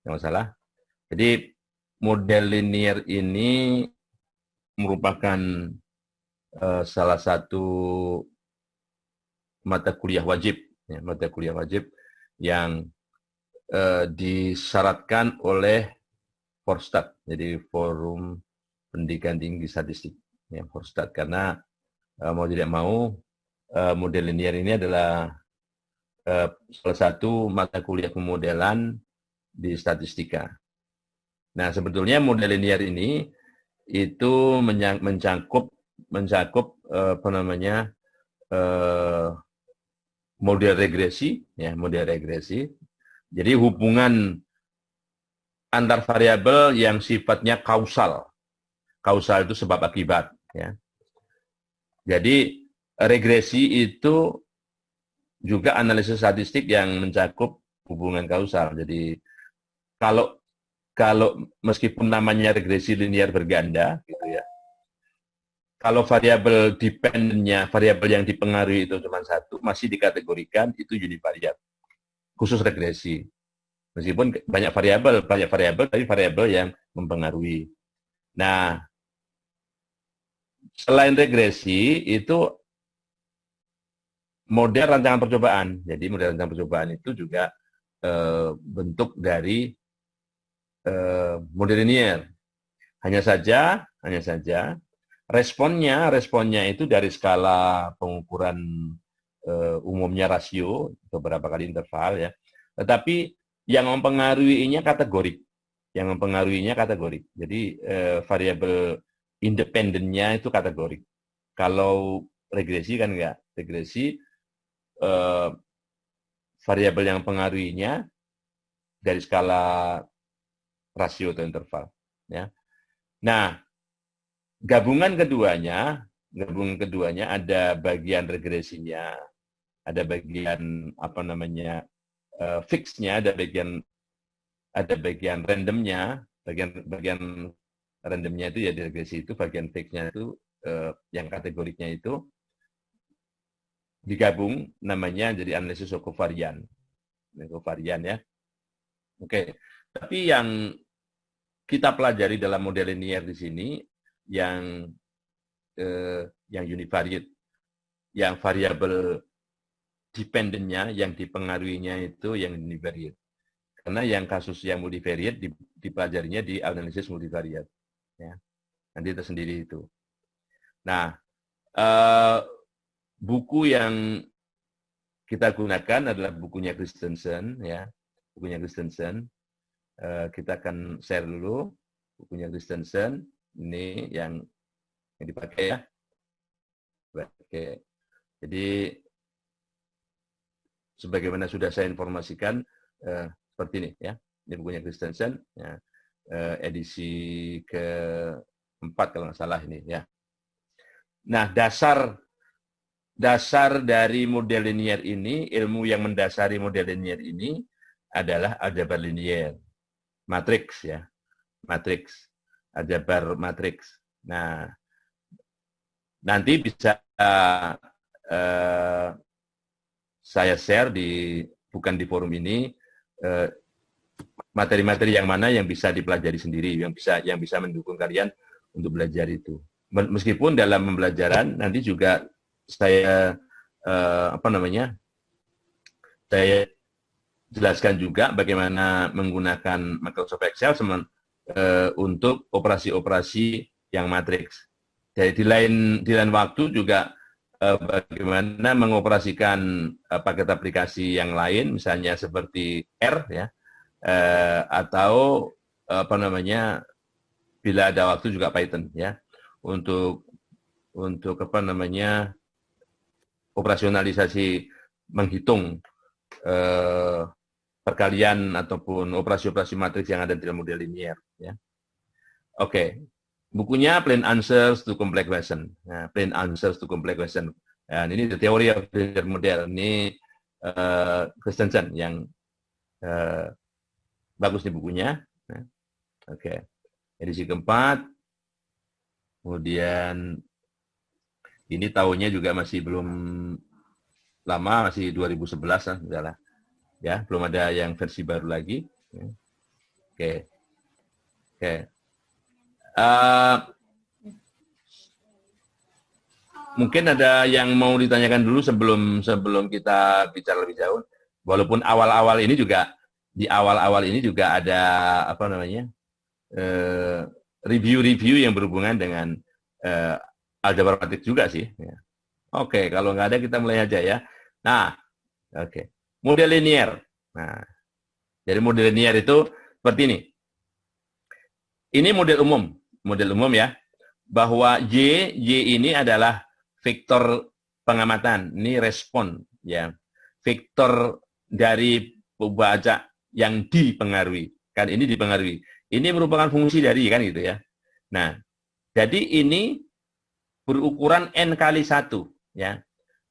Yang salah. Jadi model linear ini merupakan salah satu mata kuliah wajib, ya, mata kuliah wajib yang disyaratkan oleh Forstat, jadi Forum Pendidikan Tinggi Statistik, ya, Forstat, karena mau tidak mau model linear ini adalah salah satu mata kuliah pemodelan di statistika. Nah, sebetulnya model linear ini itu mencakup apa namanya model regresi, ya, model regresi. Jadi hubungan antar variabel yang sifatnya kausal. Kausal itu sebab akibat, ya. Jadi regresi itu juga analisis statistik yang mencakup hubungan kausal. Jadi kalau kalau meskipun namanya regresi linear berganda, gitu ya. Kalau variabel dependennya, variabel yang dipengaruhi itu cuma satu, masih dikategorikan itu univariat, khusus regresi. Meskipun banyak variabel, tapi variabel yang mempengaruhi. Nah, selain regresi itu model rancangan percobaan. Jadi model rancangan percobaan itu juga bentuk dari model linear. Hanya saja responnya itu dari skala pengukuran umumnya rasio, beberapa kali interval, ya. Tetapi yang mempengaruhinya kategorik. Yang mempengaruhinya kategorik. Jadi variabel independennya itu kategorik. Kalau regresi kan enggak. Regresi variabel yang mempengaruhinya dari skala rasio atau interval, ya. Nah, gabungan keduanya ada bagian regresinya, ada bagian apa namanya fixnya, ada bagian randomnya, bagian randomnya itu ya di regresi itu, bagian fixnya itu yang kategoriknya itu digabung namanya jadi analisis kovarian, ya. Oke, tapi yang kita pelajari dalam model linear di sini yang univariate, yang variabel dependennya, yang dipengaruhinya itu yang univariate. Karena yang kasus yang multivariate dipelajarinya di analisis multivariate, ya. Nanti tersendiri itu. Nah, buku yang kita gunakan adalah bukunya Christensen, ya, bukunya Christensen. Kita akan share dulu bukunya Christensen. Ini yang dipakai, ya. Oke. Jadi sebagaimana sudah saya informasikan seperti ini, ya. Ini bukunya Christensen, ya. Edisi ke-4 kalau nggak salah ini, ya. Nah, dasar dari model linear ini, ilmu yang mendasari model linear ini adalah aljabar linear, matriks, ya, matriks, aljabar matriks. Nah, nanti bisa saya share bukan di forum ini materi-materi yang mana yang bisa dipelajari sendiri, yang bisa mendukung kalian untuk belajar itu. Meskipun dalam pembelajaran nanti juga saya saya jelaskan juga bagaimana menggunakan Microsoft Excel untuk operasi-operasi yang matriks. Jadi di lain waktu juga bagaimana mengoperasikan paket aplikasi yang lain, misalnya seperti R, ya, atau bila ada waktu juga Python, ya, untuk operasionalisasi menghitung perkalian ataupun operasi-operasi matriks yang ada di dalam model linear, ya. Oke. Bukunya Plain Answers to Complex Question. Nah, Plain Answers to Complex Question. Nah, ini the theory of linear model. Ini Christensen yang bagus di bukunya. Nah, oke. Edisi ke-4. Kemudian ini tahunnya juga masih belum lama, masih 2011 lah, ya, belum ada yang versi baru lagi. Oke. Oke. Uh, Mungkin ada yang mau ditanyakan dulu sebelum kita bicara lebih jauh. Walaupun awal-awal ini juga di awal-awal ini juga ada apa namanya review-review yang berhubungan dengan aljabar matematik juga sih. Ya. Oke, kalau nggak ada kita mulai aja ya. Nah, oke. Model linear. Nah, jadi model linear itu seperti ini. Ini model umum ya. Bahwa Y ini adalah vektor pengamatan, ini respon ya. Vektor dari perubahan acak yang dipengaruhi. Kan ini dipengaruhi. Ini merupakan fungsi dari kan gitu ya. Nah, jadi ini berukuran n kali 1 ya.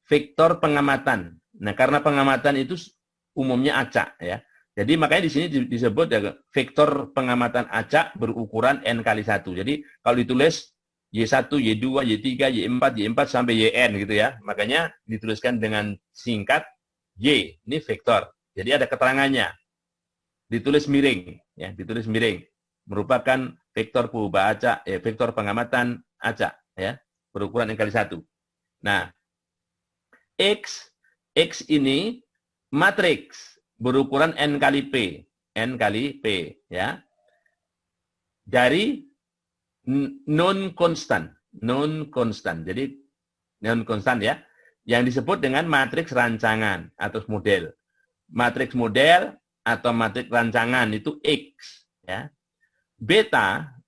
Vektor pengamatan. Nah, karena pengamatan itu umumnya acak ya. Jadi makanya di sini disebut ya, vektor pengamatan acak berukuran n kali 1. Jadi kalau ditulis Y1, Y2, Y3, Y4, Y4 sampai YN gitu ya. Makanya dituliskan dengan singkat Y, ini vektor. Jadi ada keterangannya. Ditulis miring, ya, ditulis miring. Merupakan vektor perubahan acak, vektor pengamatan acak, ya, berukuran N kali 1. Nah, X ini matriks berukuran N kali P, ya. Dari non konstan. Jadi non konstan ya, yang disebut dengan matriks rancangan atau model. Matriks model atau matriks rancangan itu X ya. Beta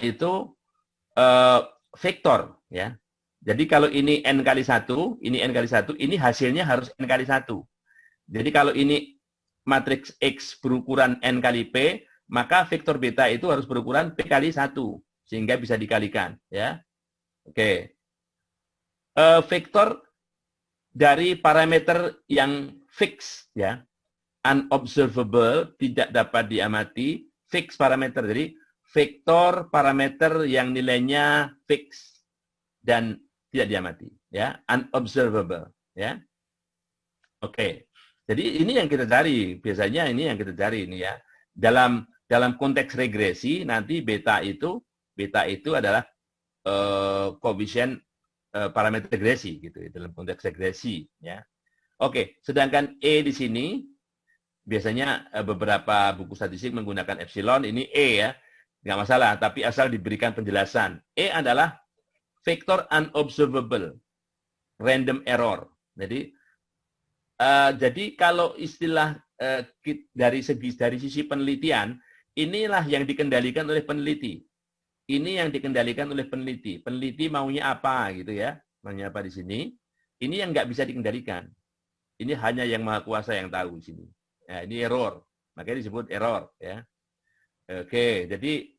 itu vektor ya. Jadi kalau ini n kali 1, ini n kali 1, ini hasilnya harus n kali 1. Jadi kalau ini matriks X berukuran n kali P, maka vektor beta itu harus berukuran P kali 1. Sehingga bisa dikalikan ya. Oke. Vektor dari parameter yang fix ya, unobservable, tidak dapat diamati, fix parameter. Jadi vektor parameter yang nilainya fix dan tidak diamati ya, unobservable ya. Oke. Jadi ini yang kita cari, biasanya ini yang kita cari ini ya. Dalam konteks regresi nanti beta itu adalah koefisien parameter regresi gitu dalam konteks regresi ya. Oke, sedangkan E di sini biasanya beberapa buku statistik menggunakan epsilon, ini E ya. Nggak masalah, tapi asal diberikan penjelasan. E adalah vektor unobservable random error. Jadi kalau istilah dari sisi penelitian, inilah yang dikendalikan oleh peneliti. Ini yang dikendalikan oleh peneliti. Peneliti maunya apa gitu ya? Maunya apa di sini? Ini yang nggak bisa dikendalikan. Ini hanya yang maha kuasa yang tahu di sini. Ya, ini error. Makanya disebut error ya. Oke, jadi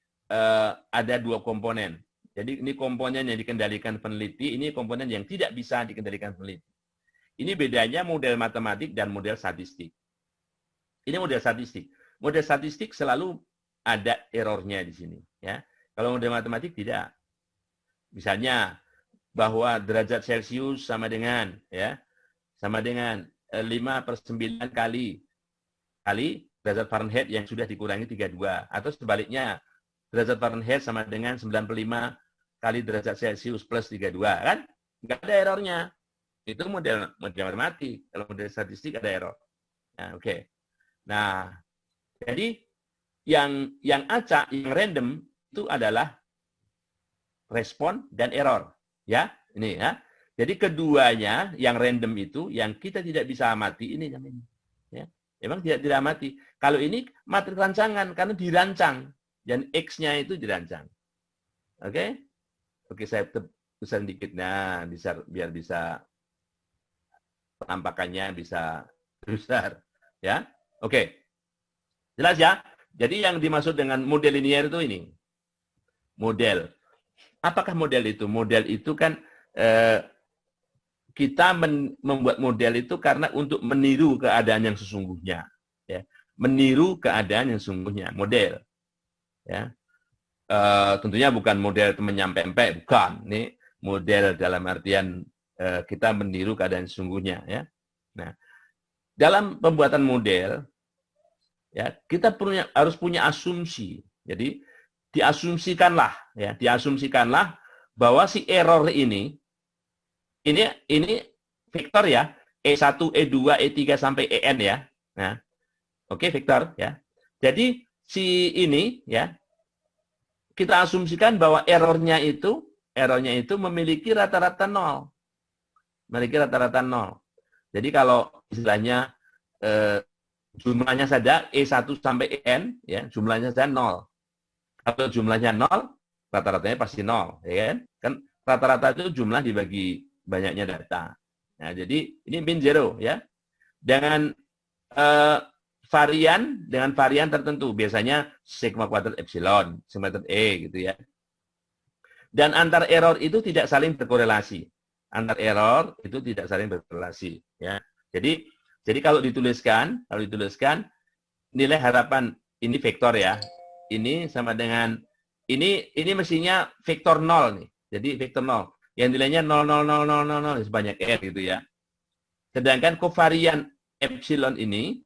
ada dua komponen. Jadi ini komponen yang dikendalikan peneliti, ini komponen yang tidak bisa dikendalikan peneliti. Ini bedanya model matematik dan model statistik. Ini model statistik. Model statistik selalu ada errornya di sini ya. Kalau model matematik tidak. Misalnya bahwa derajat Celcius sama dengan 5/9 kali derajat Fahrenheit yang sudah dikurangi 32, atau sebaliknya derajat Fahrenheit sama dengan 95 kali derajat Celcius plus 32 kan? Nggak ada errornya. Itu model matematik. Kalau model statistik ada error. Nah, oke. Nah, jadi yang acak, yang random itu adalah respon dan error. Ya, ini ya. Jadi keduanya yang random itu yang kita tidak bisa amati ini namanya. Ya. Memang tidak amati. Kalau ini matriks rancangan karena dirancang dan X-nya itu dirancang. Oke? Oke, saya besar dikit. Nah, biar bisa penampakannya bisa besar, ya. Oke. Jelas ya? Jadi yang dimaksud dengan model linear itu ini. Model. Apakah model itu? Model itu kan kita membuat model itu karena untuk meniru keadaan yang sesungguhnya, ya. Meniru keadaan yang sesungguhnya, model. Ya. Tentunya bukan model temen-nyampe-empe, bukan. Ini model dalam artian kita meniru keadaan sesungguhnya, ya. Nah, dalam pembuatan model Ya, kita harus punya asumsi. Jadi diasumsikanlah bahwa si error ini vektor ya, E1, E2, E3 sampai En ya. Nah, oke, vektor ya. Jadi si ini ya, kita asumsikan bahwa errornya itu memiliki rata-rata nol. Memiliki rata-rata nol. Jadi kalau istilahnya jumlahnya saja E1 sampai En ya, jumlahnya saja nol. Kalau jumlahnya nol, rata-ratanya pasti nol, ya kan? Kan rata-rata itu jumlah dibagi banyaknya data. Nah, jadi ini min zero ya. Dengan dengan varian tertentu, biasanya sigma kuadrat epsilon, sigma kuadrat E gitu ya. Dan antar error itu tidak saling berkorelasi. Antar error itu tidak saling berkorelasi ya. Jadi kalau dituliskan nilai harapan ini vektor ya. Ini sama dengan ini mestinya vektor 0 nih. Jadi vektor 0 yang nilainya 0,0000000 sebanyak r gitu ya. Sedangkan kovarian epsilon ini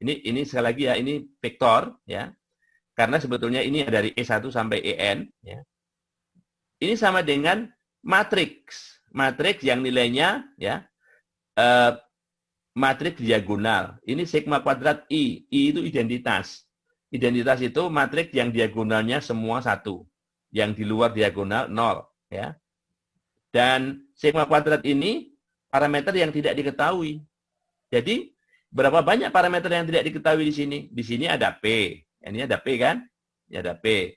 ini sekali lagi ya, ini vektor ya. Karena sebetulnya ini dari E1 sampai En ya. Ini sama dengan matriks. Matriks yang nilainya ya matriks diagonal. Ini sigma kuadrat I. I itu identitas. Identitas itu matriks yang diagonalnya semua 1. Yang di luar diagonal 0. Ya. Dan sigma kuadrat ini parameter yang tidak diketahui. Jadi, berapa banyak parameter yang tidak diketahui di sini? Di sini ada P. Ini ada P kan? Ini ada P.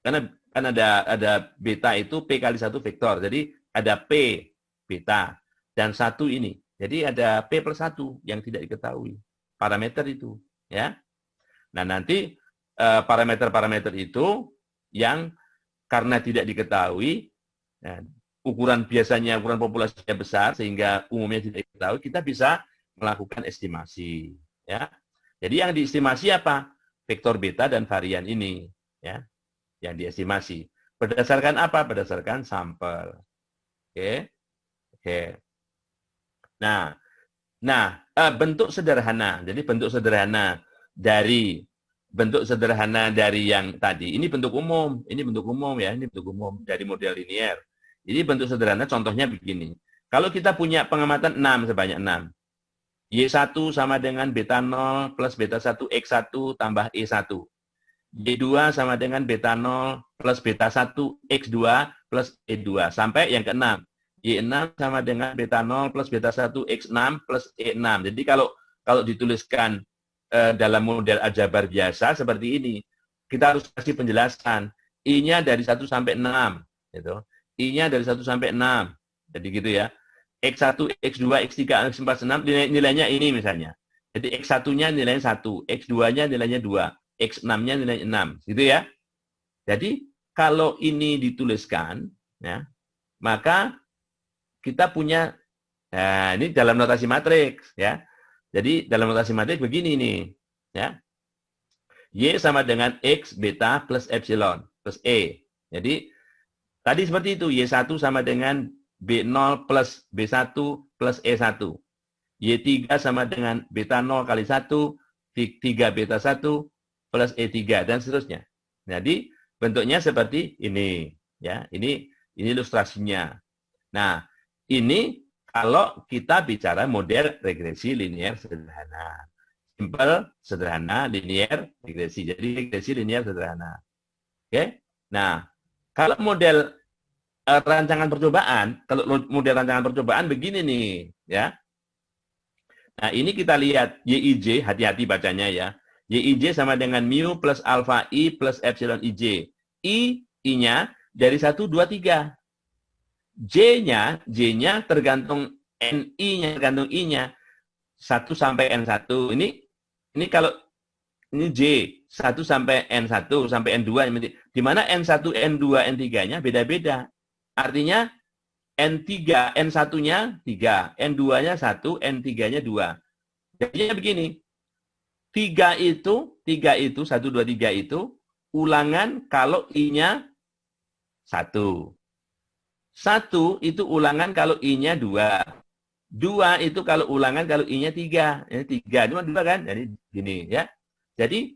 Karena kan ada beta itu P kali 1 vektor. Jadi, ada P beta. Dan 1 ini. Jadi ada P plus 1 yang tidak diketahui. Parameter itu. Ya. Nah, nanti parameter-parameter itu yang karena tidak diketahui, nah, ukuran populasinya besar, sehingga umumnya tidak diketahui, kita bisa melakukan estimasi. Ya. Jadi yang diestimasi apa? Vektor beta dan varian ini. Ya. Yang diestimasi. Berdasarkan apa? Berdasarkan sampel. Oke. Oke. Nah, bentuk sederhana. Jadi bentuk sederhana dari yang tadi. Ini bentuk umum ya. Ini bentuk umum dari model linear. Jadi bentuk sederhana contohnya begini. Kalau kita punya pengamatan 6 sebanyak 6. Y1 sama dengan beta 0 plus beta 1 X1 tambah E1. Y2 sama dengan beta 0 plus beta 1 X2 plus E2 sampai yang ke-6. Y6 sama dengan beta 0 plus beta 1 X6 plus E6. Jadi kalau dituliskan dalam model aljabar biasa seperti ini, kita harus kasih penjelasan. I-nya dari 1 sampai 6. Gitu. I-nya dari 1 sampai 6. Jadi gitu ya. X1, X2, X3, X4, X6, nilainya ini misalnya. Jadi X1-nya nilainya 1, X2-nya nilainya 2, X6-nya nilainya 6. Gitu ya. Jadi kalau ini dituliskan, ya, maka kita punya, nah ini dalam notasi matriks ya. Jadi dalam notasi matriks begini nih, ya. Y sama dengan X beta plus epsilon plus E. Jadi tadi seperti itu, Y1 sama dengan B0 plus B1 plus E1. Y3 sama dengan beta 0 kali 1, 3 beta 1 plus E3 dan seterusnya. Jadi bentuknya seperti ini, ya. Ini ilustrasinya. Nah, ini kalau kita bicara model regresi linear sederhana. Simple, sederhana, linear, regresi. Jadi regresi linear sederhana. Oke? Nah, kalau model rancangan percobaan, begini nih, ya. Nah, ini kita lihat YIJ, hati-hati bacanya ya. YIJ sama dengan mu plus alpha I plus epsilon IJ. I-nya dari 1, 2, 3. J-nya tergantung NI-nya, tergantung I-nya. 1 sampai N1. Ini kalau ini J, 1 sampai N1 sampai N2. Di mana N1, N2, N3-nya beda-beda. Artinya N3, N1-nya 3, N2-nya 1, N3-nya 2. Jadinya begini. 3 itu 1, 2, 3 itu ulangan kalau I-nya 1. 1 itu ulangan kalau I-nya 2. 2 itu kalau ulangan, kalau I-nya 3. Ini 3, cuma 2 kan? Jadi gini ya. Jadi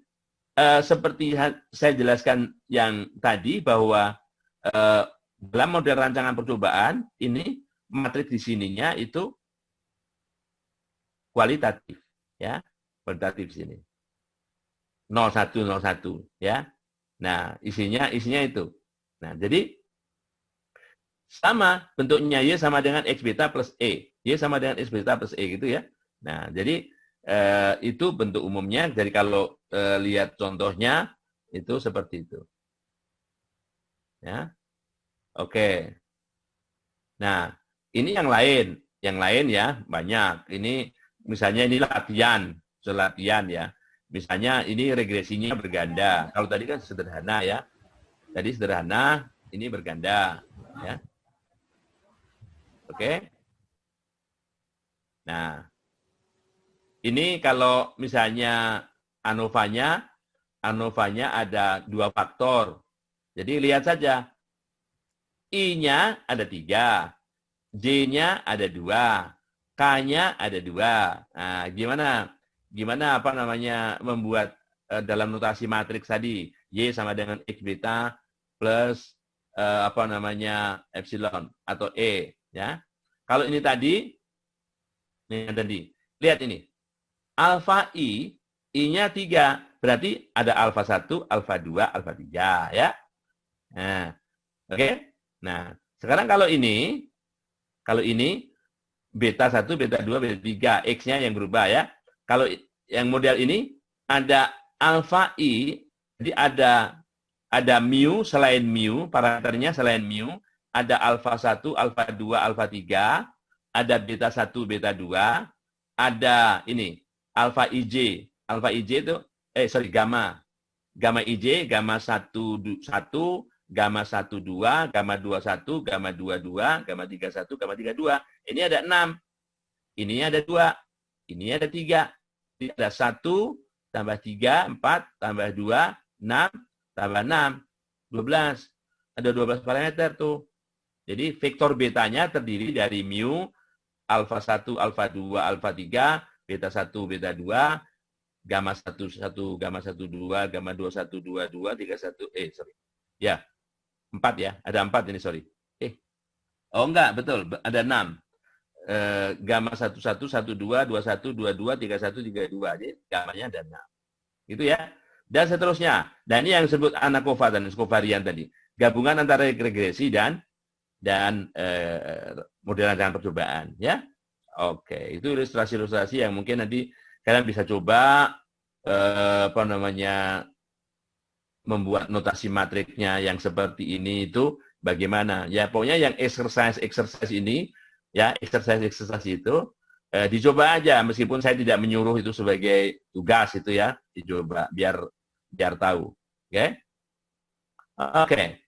seperti saya jelaskan yang tadi bahwa dalam model rancangan percobaan ini matriks di sininya itu kualitatif ya. Kualitatif sini. 0101 ya. Nah, isinya itu. Nah, jadi sama bentuknya Y sama dengan X beta plus E. Y sama dengan X beta plus E gitu ya. Nah, jadi itu bentuk umumnya. Jadi kalau lihat contohnya itu seperti itu. Ya. Oke. Nah, ini yang lain. Yang lain ya banyak. Ini misalnya ini latihan ya. Misalnya ini regresinya berganda. Kalau tadi kan sederhana ya. Tadi sederhana, ini berganda ya. Oke. Nah, ini kalau misalnya ANOVA-nya ada 2 faktor. Jadi lihat saja. I-nya ada 3, J-nya ada 2, K-nya ada 2. Nah, gimana apa namanya membuat dalam notasi matriks tadi Y sama dengan X beta plus apa namanya epsilon atau E ya. Kalau ini tadi lihat ini. Alfa I-nya 3. Berarti ada alfa 1, alfa 2, alfa 3 ya. Nah, oke. Nah, sekarang kalau ini beta 1, beta 2, beta 3, X-nya yang berubah ya. Kalau yang model ini ada alfa I, jadi ada mu selain mu, parameternya selain mu, ada alfa 1, alfa 2, alfa 3, ada beta 1, beta 2, ada ini alfa IJ. Alfa IJ itu gamma. Gamma IJ, gamma 1 gamma 12, gamma 21, gamma 22, gamma 31, gamma 32. Ini ada 6. Ini ada 2. Ini ada 3. Ini ada 1 tambah 3, 4 tambah 2, 6 tambah 6, 12. Ada 12 parameter tuh. Jadi vektor betanya terdiri dari mu, alfa 1, alfa 2, alfa 3, beta 1, beta 2, gamma 1, 1, gamma 1, 2, gamma 2, 1, 2, 2, 3, 1, sorry. Ya, 4 ya. Ada 4 ini, sorry. Oh enggak, betul. Ada 6. Gamma 11, 12, 21, 22, 31, 32. Jadi gammanya ada 6. Gitu ya. Dan seterusnya. Dan ini yang disebut ANACOVA dan skovarian tadi. Gabungan antara regresi dan model rancangan percobaan. Ya. Oke. Itu ilustrasi-ilustrasi yang mungkin nanti kalian bisa coba membuat notasi matriknya yang seperti ini itu bagaimana. Ya pokoknya yang exercise ini ya exercise itu dicoba aja meskipun saya tidak menyuruh itu sebagai tugas itu ya, dicoba biar tahu. Oke. Oke.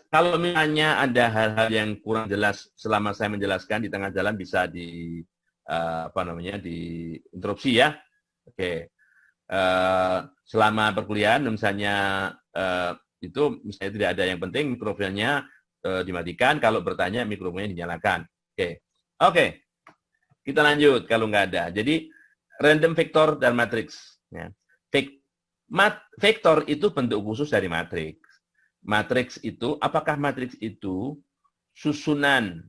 Kalau misalnya ada hal-hal yang kurang jelas selama saya menjelaskan di tengah jalan bisa diinterupsi ya. Oke. Selama perkuliahan misalnya itu misalnya tidak ada yang penting mikrofonnya dimatikan, kalau bertanya mikrofonnya dinyalakan. Oke. Kita lanjut kalau nggak ada. Jadi random vector dan matriks. Ya. Vektor itu bentuk khusus dari matriks. Matriks itu, apakah matriks itu susunan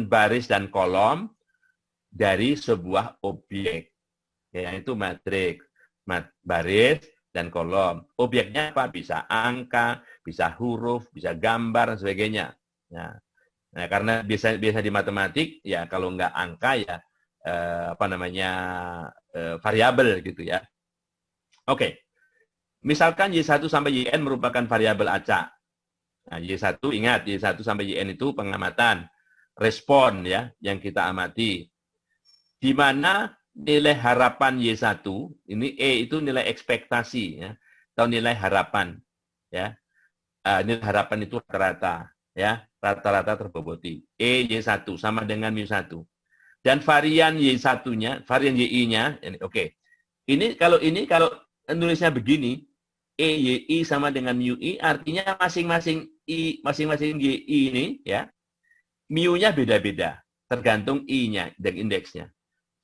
baris dan kolom dari sebuah objek. Ya, itu matriks, baris dan kolom. Objeknya apa? Bisa angka, bisa huruf, bisa gambar dan sebagainya. Nah, karena biasa di matematik ya kalau nggak angka ya variabel gitu ya. Oke. Misalkan Y1 sampai YN merupakan variabel acak. Nah, Y1 ingat, Y1 sampai YN itu pengamatan, respon ya yang kita amati. Di mana nilai harapan Y1, ini E itu nilai ekspektasi ya, atau nilai harapan ya. Nilai harapan itu rata-rata ya, rata-rata terboboti. E Y1 sama dengan mu1. Dan varian Y1-nya, varian YI-nya oke. Ini kalau nulisnya begini, EYI sama dengan MUI, artinya masing-masing YI ini ya, mu-nya beda-beda. tergantung I-nya dan indeksnya.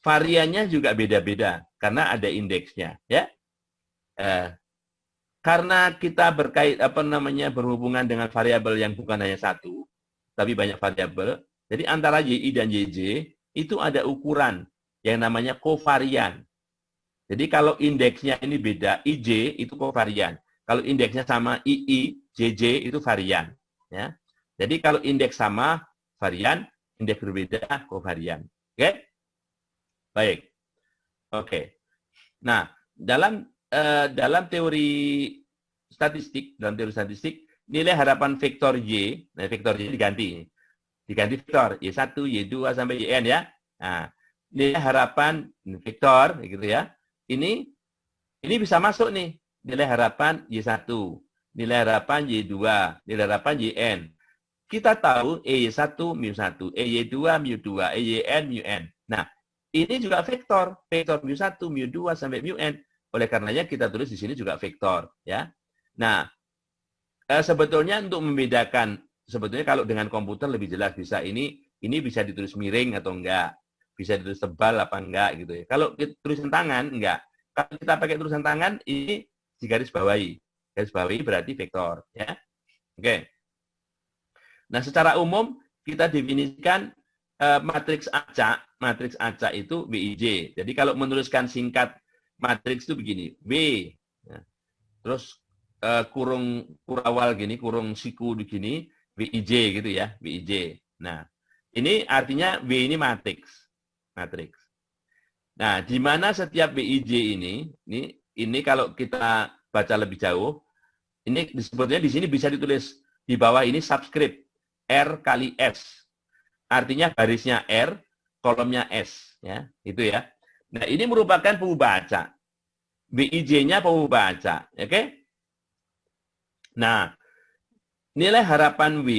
Variannya juga beda-beda karena ada indeksnya, ya. Karena kita berhubungan dengan variabel yang bukan hanya satu, tapi banyak variabel. Jadi antara YI dan YJ itu ada ukuran yang namanya kovarian. Jadi kalau indeksnya ini beda, IJ itu kovarian. Kalau indeksnya sama II, JJ itu varian. Ya. Jadi kalau indeks sama varian, indeks berbeda kovarian. Oke? Baik. Oke. Nah, dalam teori statistik, nilai harapan vektor Y, nah vektor Y diganti vektor Y1, Y2 sampai Yn ya. Nah, nilai harapan vektor gitu ya. Ini bisa masuk nih, nilai harapan Y1, nilai harapan Y2, nilai harapan Yn. Kita tahu EY1 mu1, EY2 mu2, EYN mu-n. Nah, ini juga vektor mu1, mu2 sampai mu-n. Oleh karenanya kita tulis di sini juga vektor, ya. Nah, sebetulnya untuk membedakan, sebetulnya kalau dengan komputer lebih jelas bisa ini bisa ditulis miring atau enggak, bisa ditulis tebal apa enggak gitu ya. Kalau tulisan tangan enggak. Kalau kita pakai tulisan tangan ini digaris bawahi. Garis bawahi berarti vektor, ya. Oke. Nah, secara umum kita definisikan matriks acak. Matriks acak itu WIJ. Jadi kalau menuliskan singkat matriks itu begini, W, ya. Terus kurung kurawal gini, kurung siku begini, WIJ gitu ya, WIJ. Nah, ini artinya W ini matriks. Nah, di mana setiap WIJ ini kalau kita baca lebih jauh, ini sebetulnya di sini bisa ditulis di bawah ini subscript R kali S. Artinya barisnya R, kolomnya S, ya, itu ya. Nah, ini merupakan pengubah acak. WIJ-nya pengubah acak, oke? Nah, nilai harapan W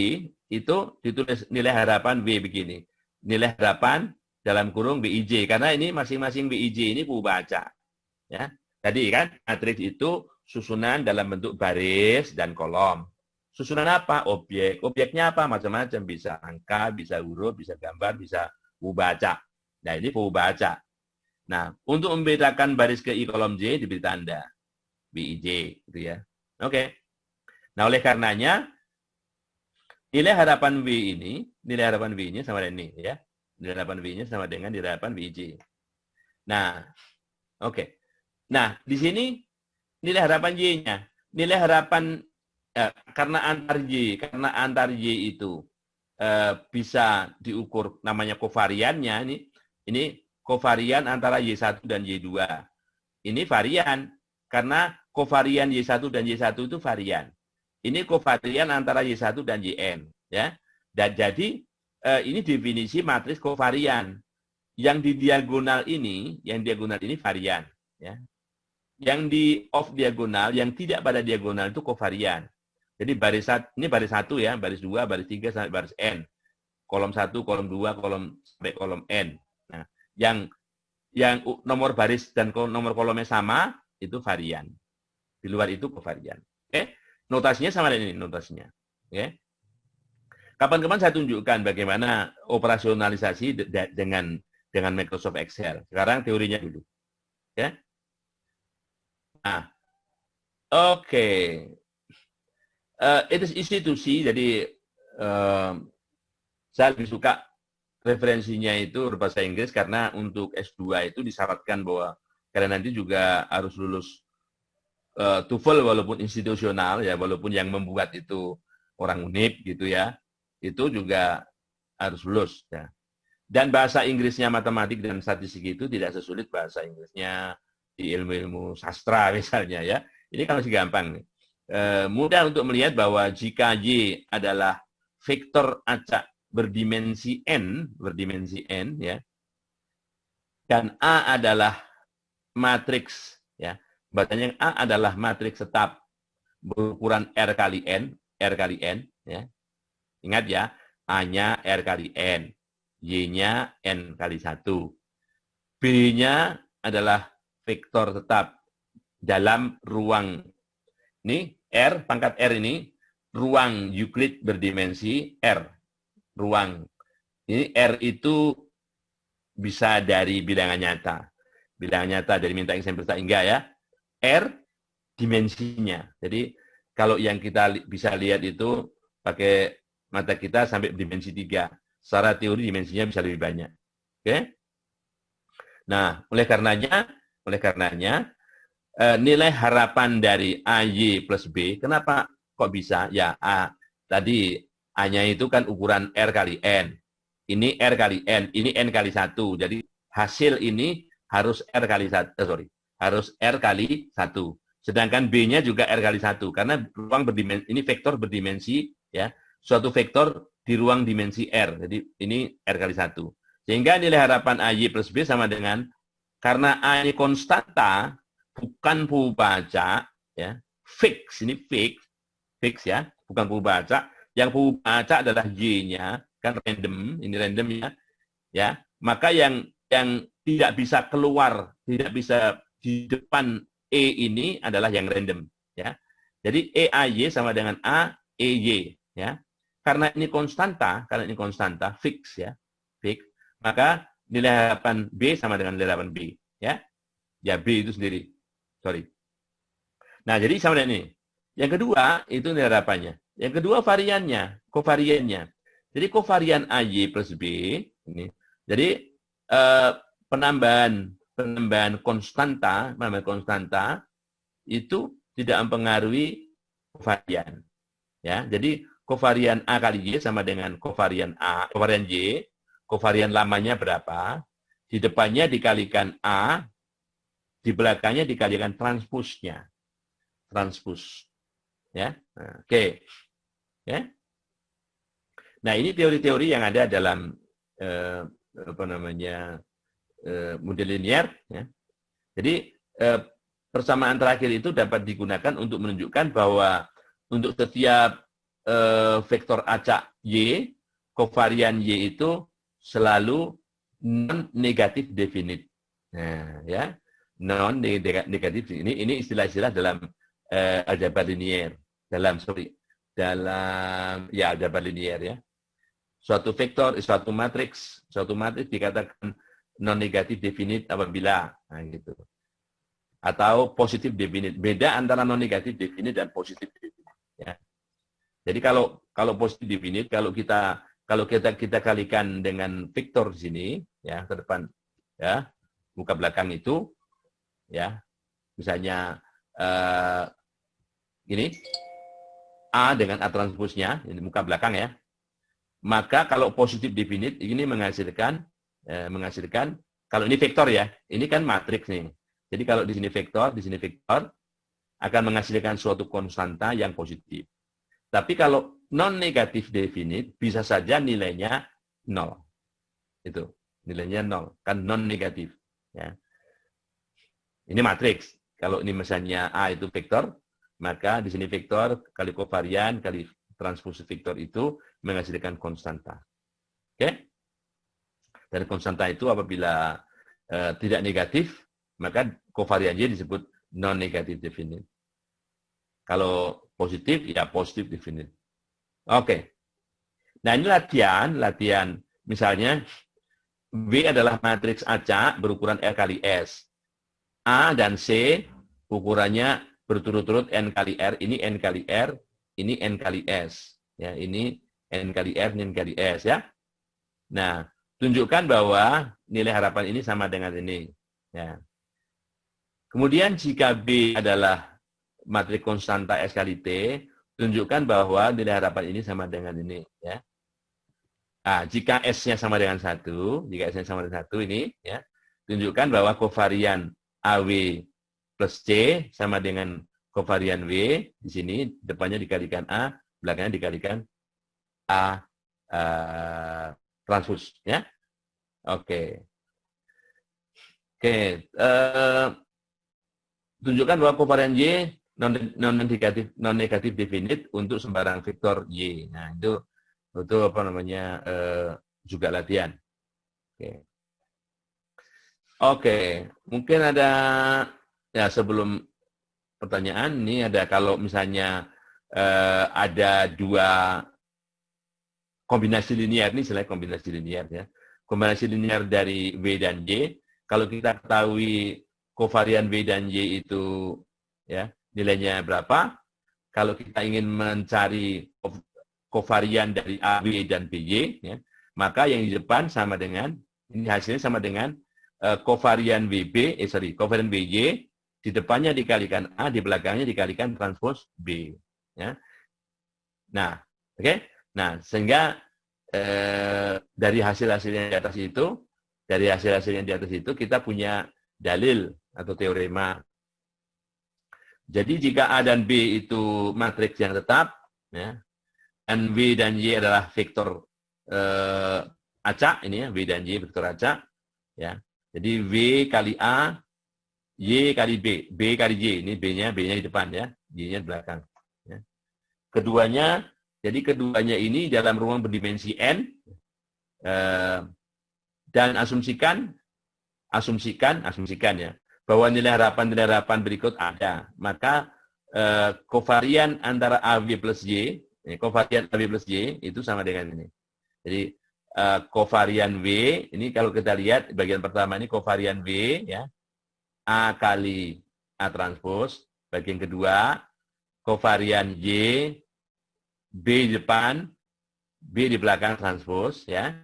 itu ditulis nilai harapan W begini. Nilai harapan dalam kurung WIJ, karena ini masing-masing WIJ ini pengubah acak. Ya. Jadi kan matriks itu susunan dalam bentuk baris dan kolom. Susunan apa? Objek. Objeknya apa? Macam-macam. Bisa angka, bisa huruf, bisa gambar, bisa pengubah acak. Nah, ini pengubah acak. Nah, untuk membedakan baris ke I kolom J diberi tanda WIJ gitu ya. Oke. Nah, oleh karenanya nilai harapan W ini sama dengan ini ya. Nilai harapan W ini sama dengan nilai harapan WIJ. Nah, oke. Nah, di sini nilai harapan Y-nya. Nilai harapan karena antar Y itu bisa diukur namanya kovariannya ini kovarian antara Y1 dan Y2. Ini varian karena kovarian Y1 dan Y1 itu varian. Ini kovarian antara Y1 dan Yn, ya. Dan jadi ini definisi matriks kovarian. Yang di diagonal ini, varian, ya. Yang di off diagonal, yang tidak pada diagonal itu kovarian. Jadi ini baris 1 ya, baris 2, baris 3 sampai baris N. Kolom 1, kolom 2, sampai kolom N. Nah, yang nomor baris dan nomor kolomnya sama, itu varian. Di luar itu kovarian. Oke? Notasinya sama dengan ini, notasinya. Oke? Kapan-kapan saya tunjukkan bagaimana operasionalisasi dengan Microsoft Excel. Sekarang teorinya dulu. Ya? Nah, oke. Itu institusi, jadi saya lebih suka referensinya itu berbahasa Inggris karena untuk S2 itu disyaratkan bahwa kalian nanti juga harus lulus TOEFL walaupun institusional ya, walaupun yang membuat itu orang UNIP gitu ya, itu juga harus lulus ya. Dan bahasa Inggrisnya matematik dan statistik itu tidak sesulit bahasa Inggrisnya di ilmu-ilmu sastra misalnya ya. Ini kan masih gampang nih. Mudah untuk melihat bahwa jika Y adalah vektor acak berdimensi n ya, dan A adalah matriks ya, bacanya A adalah matriks tetap berukuran R kali N ya. Ingat ya, A-nya R kali N, Y-nya N kali 1. B-nya adalah vektor tetap dalam ruang ini R, pangkat R ini ruang Euclid berdimensi R. Ruang Ini R itu bisa dari bilangan nyata. Bilangan nyata dari minta X sampai enggak ya. R dimensinya. Jadi kalau yang kita bisa lihat itu pakai mata kita sampai dimensi 3. Secara teori dimensinya bisa lebih banyak. Oke? Nah, oleh karenanya nilai harapan dari AY plus B, kenapa kok bisa? Ya, A tadi A-nya itu kan ukuran R kali N. Ini R kali N, ini N kali 1. Jadi hasil ini harus R kali 1, harus R kali 1. Sedangkan B-nya juga R kali 1, karena ruang berdimensi, ini vektor berdimensi, ya, suatu vektor di ruang dimensi R. Jadi ini R kali 1. Sehingga nilai harapan AY plus B sama dengan, karena A ini konstanta, bukan pembaca, ya, fix, ini fix ya, bukan pembaca. Yang pembaca adalah Y-nya, kan random, ini randomnya, ya. Maka yang tidak bisa keluar, tidak bisa di depan E ini adalah yang random, ya. Jadi EAY sama dengan AEY, ya. Karena ini konstanta, fix ya, fix, maka nilai harapan B sama dengan nilai harapan B, ya. Ya B itu sendiri. Sorry. Nah, jadi sama dengan ini. Yang kedua, itu nilai harapannya. Yang kedua variannya, kovariannya. Jadi kovarian AY plus B, ini. Jadi penambahan konstanta itu tidak mempengaruhi kovarian. Ya, jadi kovarian A kali Y sama dengan kovarian Y, kovarian lamanya berapa? Di depannya dikalikan A, di belakangnya dikalikan transpusnya. Transpus. Ya. Nah, oke. Ya. Nah, ini teori-teori yang ada dalam model linear, ya. Jadi persamaan terakhir itu dapat digunakan untuk menunjukkan bahwa untuk setiap vektor acak Y, kovarian Y itu selalu non-negatif definite. Nah, ya, non-negatif ini istilah-istilah dalam aljabar linier, dalam aljabar linier ya. Suatu vektor, suatu matriks dikatakan non-negatif definite apabila, nah gitu. Atau positif definite. Beda antara non-negatif definite dan positif definite. Ya. Jadi kalau positif definite, kalau kita kalikan dengan vektor di sini, ya ke depan, ya muka belakang itu, ya misalnya ini A dengan A transpusnya, ini muka belakang ya. Maka kalau positif definite ini menghasilkan kalau ini vektor ya, ini kan matriks nih. Jadi kalau di sini vektor akan menghasilkan suatu konstanta yang positif. Tapi kalau non negatif definite bisa saja nilainya 0. Itu, nilainya 0, kan non negatif ya. Ini matriks. Kalau ini misalnya A itu vektor, maka di sini vektor kali kovarian kali transpose vektor itu menghasilkan konstanta. Oke? Dan konstanta itu apabila tidak negatif, maka kovarian Y disebut non-negatif definite. Kalau positif, ya positif definite. Oke. Nah, ini latihan. Misalnya, W adalah matriks acak berukuran R kali S. A dan C ukurannya berturut-turut N kali R, ini N kali R, ini N kali S. Ya, ini N kali R, ini N kali S ya. Nah, tunjukkan bahwa nilai harapan ini sama dengan ini. Ya. Kemudian jika B adalah matriks konstanta S kali T, tunjukkan bahwa nilai harapan ini sama dengan ini. Ya. Nah, jika S-nya sama dengan 1, ini, ya, tunjukkan bahwa kovarian AW plus C sama dengan kovarian W, di sini depannya dikalikan A, belakangnya dikalikan A transpus. Ya. Oke. Tunjukkan bahwa kovarian Y non-negatif definite untuk sembarang vektor Y. Nah, itu juga latihan. Oke. Mungkin ada ya sebelum pertanyaan ini ada kalau misalnya ada dua kombinasi linear ini selain kombinasi linear ya. Kombinasi linear dari W dan Y. Kalau kita ketahui kovarian W dan Y itu ya nilainya berapa, kalau kita ingin mencari kovarian dari AB dan BY, ya, maka yang di depan sama dengan, ini hasilnya sama dengan kovarian kovarian WY, di depannya dikalikan A, di belakangnya dikalikan transpos B. Ya. Nah, oke. Okay? Nah, sehingga dari hasil-hasil yang di atas itu, kita punya dalil atau teorema. Jadi jika A dan B itu matriks yang tetap, ya, dan W dan Y adalah vektor acak, ini ya, W dan Y vektor acak, ya. Jadi W kali A, Y kali B, B kali Y, ini B-nya di depan ya, Y-nya di belakang. Ya. Keduanya ini dalam ruang berdimensi N, dan asumsikan ya, bahwa nilai harapan berikut ada. Maka kovarian antara AB plus Y, kovarian AB plus Y itu sama dengan ini. Jadi kovarian W, ini kalau kita lihat bagian pertama ini kovarian W, ya, A kali A transpos. Bagian kedua, kovarian Y, B di depan, B di belakang transpos, ya.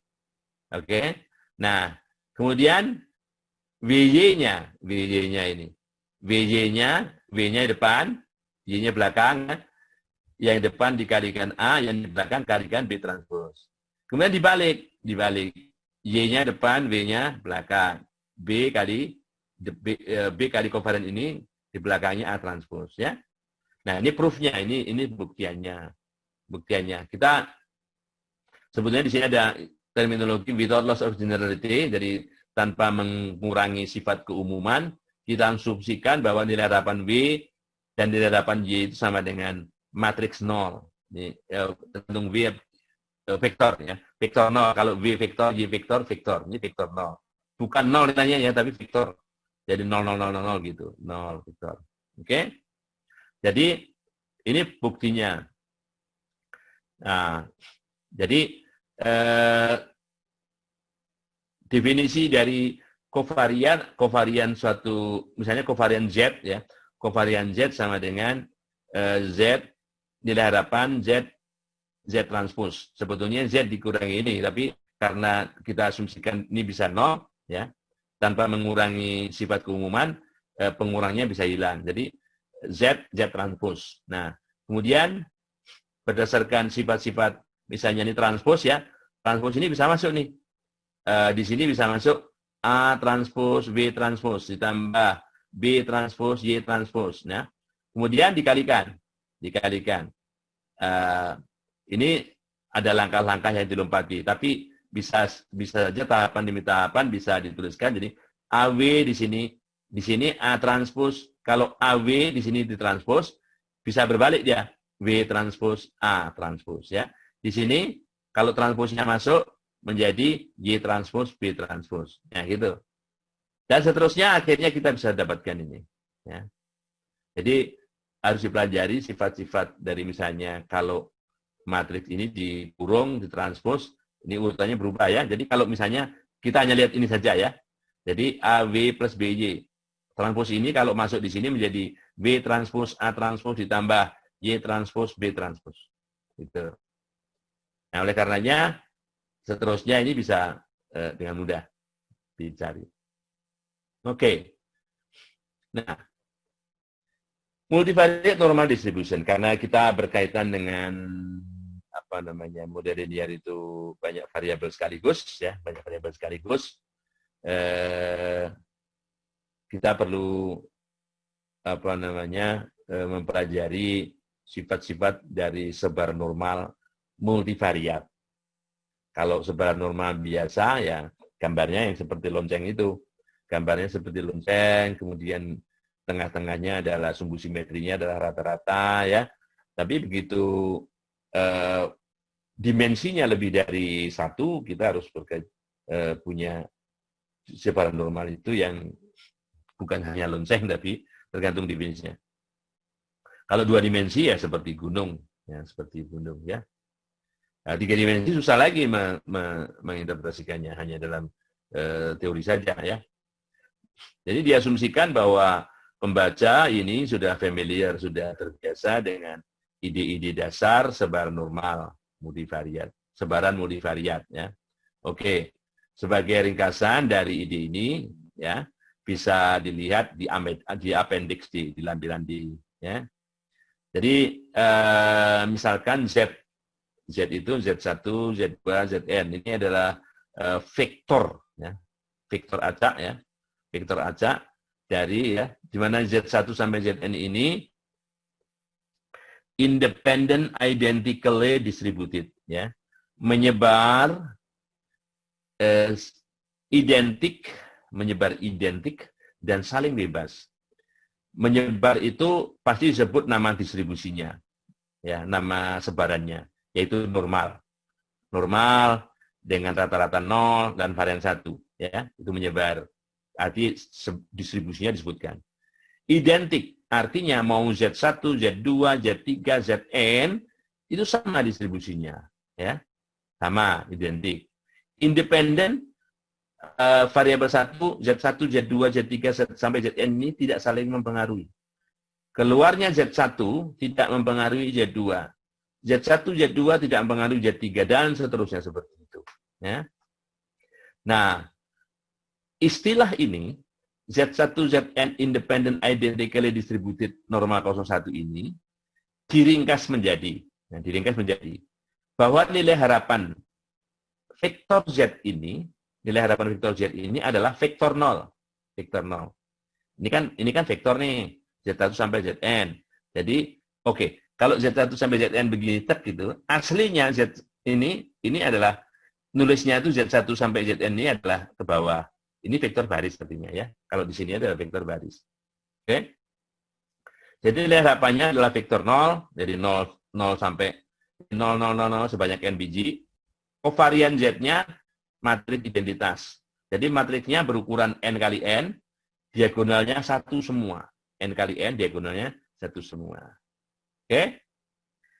Oke. Nah, kemudian WY-nya ini. W-nya depan, Y-nya belakang, yang depan dikalikan A, yang di belakang kalikan B transpos. Kemudian dibalik. Y-nya depan, W-nya belakang. B kali kovarian ini di belakangnya A transpos, ya. Nah, ini proof-nya, ini buktiannya. Kita sebetulnya di sini ada terminologi without loss of generality, jadi tanpa mengurangi sifat keumuman, kita asumsikan bahwa nilai harapan W dan nilai harapan Y itu sama dengan matriks 0. Ini tergantung W vektor ya. Vektor 0. Kalau W vektor, Y vektor, vektor. Ini vektor 0. Bukan 0 ditanya ya, tapi vektor. Jadi 0, 0, 0, 0 gitu. 0 vektor. Oke? Jadi ini buktinya. Nah, jadi definisi dari kovarian suatu, misalnya kovarian Z ya, kovarian Z sama dengan Z nilai harapan Z transpos. Sebetulnya Z dikurangi ini, tapi karena kita asumsikan ini bisa 0 ya, tanpa mengurangi sifat keumuman, pengurangnya bisa hilang. Jadi Z transpos. Nah, kemudian berdasarkan sifat-sifat, misalnya ini transpos ya, transpos ini bisa masuk nih. Di sini bisa masuk A transpos, B transpos, ditambah B transpos, Y transpos. Nah, kemudian dikalikan. Ini ada langkah-langkah yang dilompati, tapi bisa saja tahapan demi tahapan bisa dituliskan. Jadi AW di sini A transpos, kalau AW di sini ditranspos, bisa berbalik dia. W transpos A transpos ya. Di sini kalau transposnya masuk menjadi Y transpos B transpos. Ya gitu. Dan seterusnya akhirnya kita bisa dapatkan ini ya. Jadi harus dipelajari sifat-sifat dari misalnya kalau matriks ini dikurung, ditranspos, ini urutannya berubah ya. Jadi kalau misalnya kita hanya lihat ini saja ya. Jadi AW plus BY. Transpos ini kalau masuk di sini menjadi W transpos A transpos ditambah Y transpos B transpos. Gitu. Nah, oleh karenanya seterusnya ini bisa dengan mudah dicari. Oke. Nah, multivariate normal distribution karena kita berkaitan dengan apa namanya model linear itu banyak variabel sekaligus ya, kita perlu apa namanya mempelajari sifat-sifat dari sebaran normal multivariat. Kalau sebaran normal biasa ya gambarnya yang seperti lonceng itu. Gambarnya seperti lonceng, kemudian tengah-tengahnya adalah sumbu simetrinya adalah rata-rata ya. Tapi begitu dimensinya lebih dari satu, kita harus punya sebaran normal itu yang bukan hanya lonceng tapi tergantung dimensinya. Kalau dua dimensi ya seperti gunung ya. Nah, 3 dimensi susah lagi menginterpretasikannya, hanya dalam teori saja ya. Jadi diasumsikan bahwa pembaca ini sudah familiar, sudah terbiasa dengan ide-ide dasar sebaran normal multivariat, sebaran multivariat ya. Oke, sebagai ringkasan dari ide ini ya, bisa dilihat di appendix di lampiran D ya. Jadi misalkan Z itu Z1, Z2, Zn ini adalah vektor ya. Vektor acak ya. Vektor acak dari ya di mana Z1 sampai Zn ini independent identically distributed ya. Menyebar menyebar identik dan saling bebas. Menyebar itu pasti disebut nama distribusinya, ya, nama sebarannya, yaitu normal. Normal dengan rata-rata 0 dan varian 1, ya, itu menyebar. Arti distribusinya disebutkan. Identik, artinya mau Z1, Z2, Z3, Zn, itu sama distribusinya, ya, sama, identik. Independen, variabel 1, Z1, Z2, Z3, sampai Zn ini tidak saling mempengaruhi. Keluarnya Z1 tidak mempengaruhi Z2. Z1, Z2 tidak mempengaruhi Z3, dan seterusnya seperti itu. Ya. Nah, istilah ini, Z1, Zn independent identically distributed normal 01 ini, diringkas menjadi bahwa nilai harapan vektor Z ini, nilai harapan vektor Z ini adalah vektor 0. Vektor 0. Ini kan vektor nih, Z1 sampai Zn. Jadi, oke, kalau Z1 sampai Zn begini tek gitu, aslinya Z ini adalah, nulisnya itu Z1 sampai Zn ini adalah ke bawah. Ini vektor baris sepertinya ya. Kalau di sini adalah vektor baris. Oke. Jadi nilai harapannya adalah vektor 0, dari 0 sampai 0, 0, 0, 0 sebanyak n biji. Kovarian Z-nya matriks identitas. Jadi matriksnya berukuran n kali n, diagonalnya 1 semua. N kali n, diagonalnya 1 semua. Oke?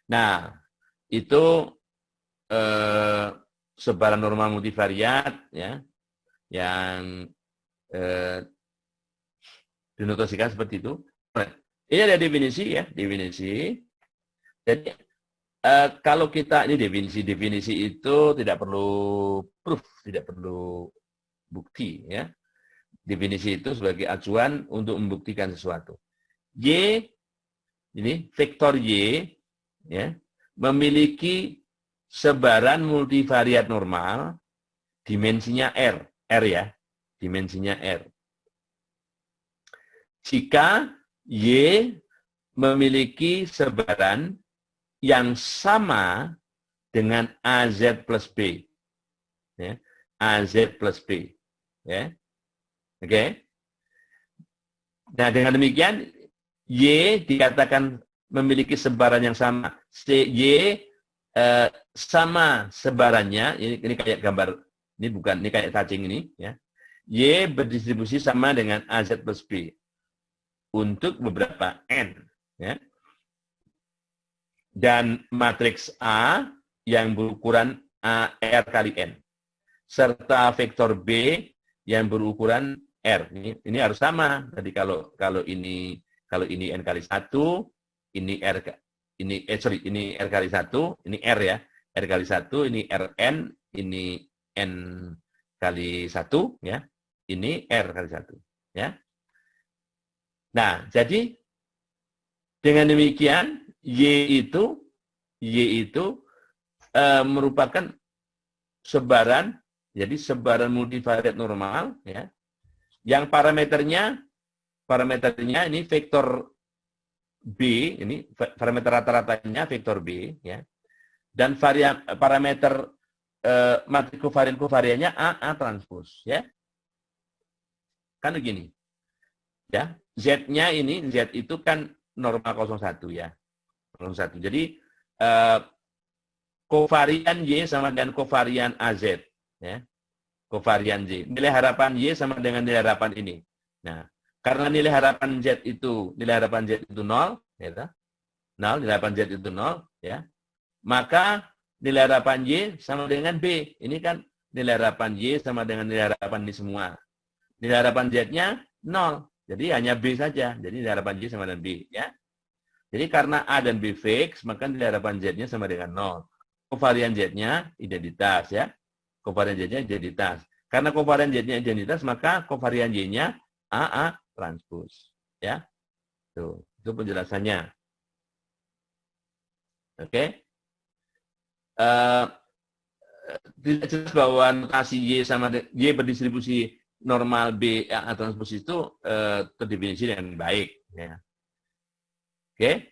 Nah, itu sebaran normal multivariat, ya, yang dinotasikan seperti itu. Ini ada definisi ya, definisi. Jadi kalau kita, ini definisi itu tidak perlu proof, tidak perlu bukti ya. Definisi itu sebagai acuan untuk membuktikan sesuatu. Y, ini vektor Y ya, memiliki sebaran multivariat normal, dimensinya R ya, dimensinya R. Jika Y memiliki sebaran yang sama dengan AZ plus B. Ya, AZ plus B. Ya. Oke. Nah, dengan demikian, Y dikatakan memiliki sebaran yang sama. Y sama sebarannya, ini kayak gambar, ini kayak cacing ini. Ya. Y berdistribusi sama dengan AZ plus B untuk beberapa N. Ya. Dan matriks A yang berukuran R kali N. Serta vektor B yang berukuran R. Ini harus sama. Jadi kalau ini N kali 1, ini R kali 1, ini R ya. R kali 1, ini Rn, ini N kali 1 ya. Ini R kali 1 ya. Nah, jadi dengan demikian Y itu merupakan sebaran, jadi sebaran multivariat normal ya, yang parameternya ini vektor B, ini parameter rata-ratanya vektor B ya, dan parameter matriks kovariannya A transpos ya, kan begini ya. Z-nya ini, Z itu kan normal 01 ya. 01. Jadi kovarian Y sama dengan kovarian AZ ya. Kovarian Y. Nilai harapan Y sama dengan nilai harapan ini. Nah, karena nilai harapan Z itu 0 ya. 0, nilai harapan Z itu 0 ya. Maka nilai harapan Y sama dengan B. Ini kan nilai harapan Y sama dengan nilai harapan ini semua. Nilai harapan Z-nya 0. Jadi hanya B saja. Jadi nilai harapan Y sama dengan B. Ya. Jadi karena A dan B fix, maka nilai harapan Z-nya sama dengan 0. Kovarian Z-nya identitas. Ya. Kovarian Z-nya identitas. Karena kovarian Z-nya identitas, maka kovarian Y-nya AA transpose. Ya. Tuh, itu penjelasannya. Oke. Tidak jelas bahwa notasi Y sama Y berdistribusi normal B AA transpose itu terdefinisi dengan baik. Ya. Oke.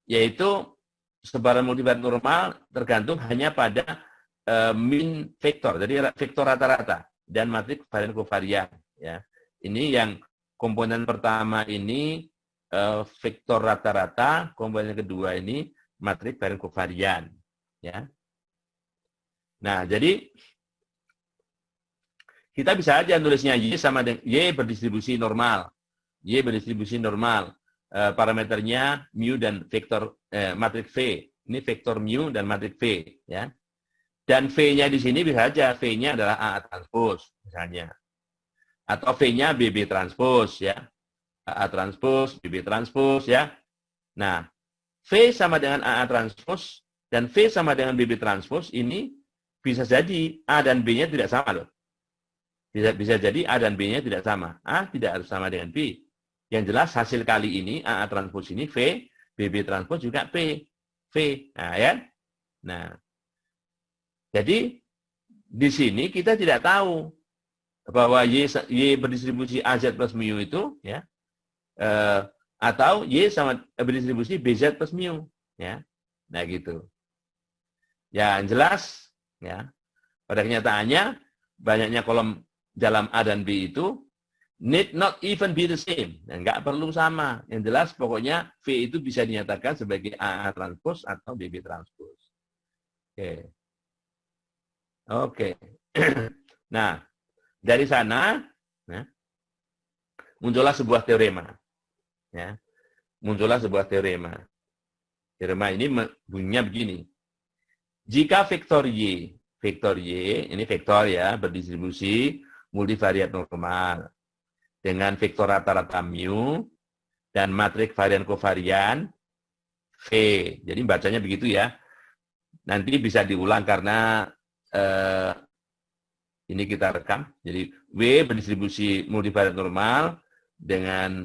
Yaitu sebaran multivariat normal tergantung hanya pada min vektor, jadi vektor rata-rata dan matriks varian kovarian. Ya, ini yang komponen pertama ini vektor rata-rata, komponen kedua ini matriks varian kovarian. Ya, nah jadi kita bisa aja nulisnya Y sama dengan Y berdistribusi normal, Y berdistribusi normal, parameternya mu dan vektor matriks V. Ini vektor mu dan matriks V. Ya. Dan V-nya di sini bisa saja V-nya adalah AA transpose misalnya. Atau V-nya BB transpose ya. AA transpose, BB transpose ya. Nah, V sama dengan AA transpose dan V sama dengan BB transpose ini bisa jadi A dan B-nya tidak sama loh. Bisa jadi A dan B-nya tidak sama. A tidak harus sama dengan B. Yang jelas hasil kali ini AA transpose ini V, BB transpose juga P. V. Nah, ya. Nah, jadi di sini kita tidak tahu bahwa Y berdistribusi AZ plus mu itu ya atau Y sama berdistribusi BZ plus mu ya. Nah gitu. Ya yang jelas ya. Pada kenyataannya banyaknya kolom dalam A dan B itu need not even be the same. Dan nggak perlu sama. Yang jelas pokoknya V itu bisa dinyatakan sebagai AA transpose atau BB transpose. Oke. Oke. Nah, dari sana ya, muncullah sebuah teorema. Ya. Muncullah sebuah teorema. Teorema ini bunyinya begini. Jika vektor Y ini vektor ya, berdistribusi multivariat normal dengan vektor rata-rata mu dan matriks varian kovarian V. Jadi bacanya begitu ya. Nanti bisa diulang karena ini kita rekam. Jadi W berdistribusi multivariat normal dengan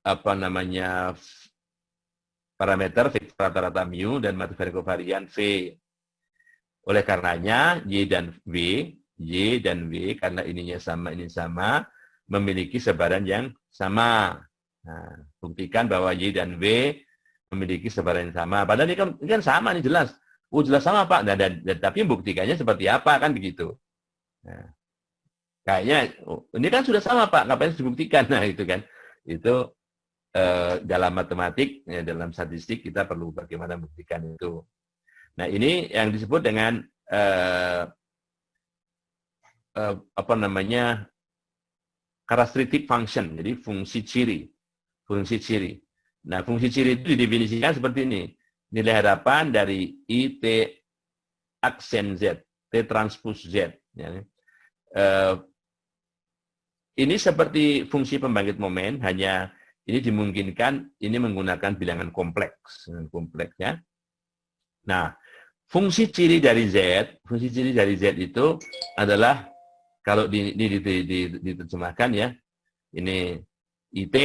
apa namanya parameter vektor rata-rata mu dan matriks varian kovarian V. Oleh karenanya Y dan W karena ininya sama ini sama memiliki sebaran yang sama. Nah, buktikan bahwa Y dan W memiliki sebaran yang sama. Padahal ini kan sama nih jelas. Oh jelas sama Pak, nah, tapi buktikannya seperti apa kan begitu. Nah, kayaknya ini kan sudah sama Pak, ngapain dibuktikan? Nah itu kan, itu dalam matematik, ya, dalam statistik kita perlu bagaimana membuktikan itu. Nah ini yang disebut dengan apa namanya characteristic function, jadi fungsi ciri. Nah fungsi ciri itu didefinisikan seperti ini. Nilai harapan dari IT aksen Z, T transpose Z. Ya. Ini seperti fungsi pembangkit momen, hanya ini dimungkinkan ini menggunakan bilangan kompleks. Ya. Nah, fungsi ciri dari Z itu adalah kalau diterjemahkan ya, ini IT,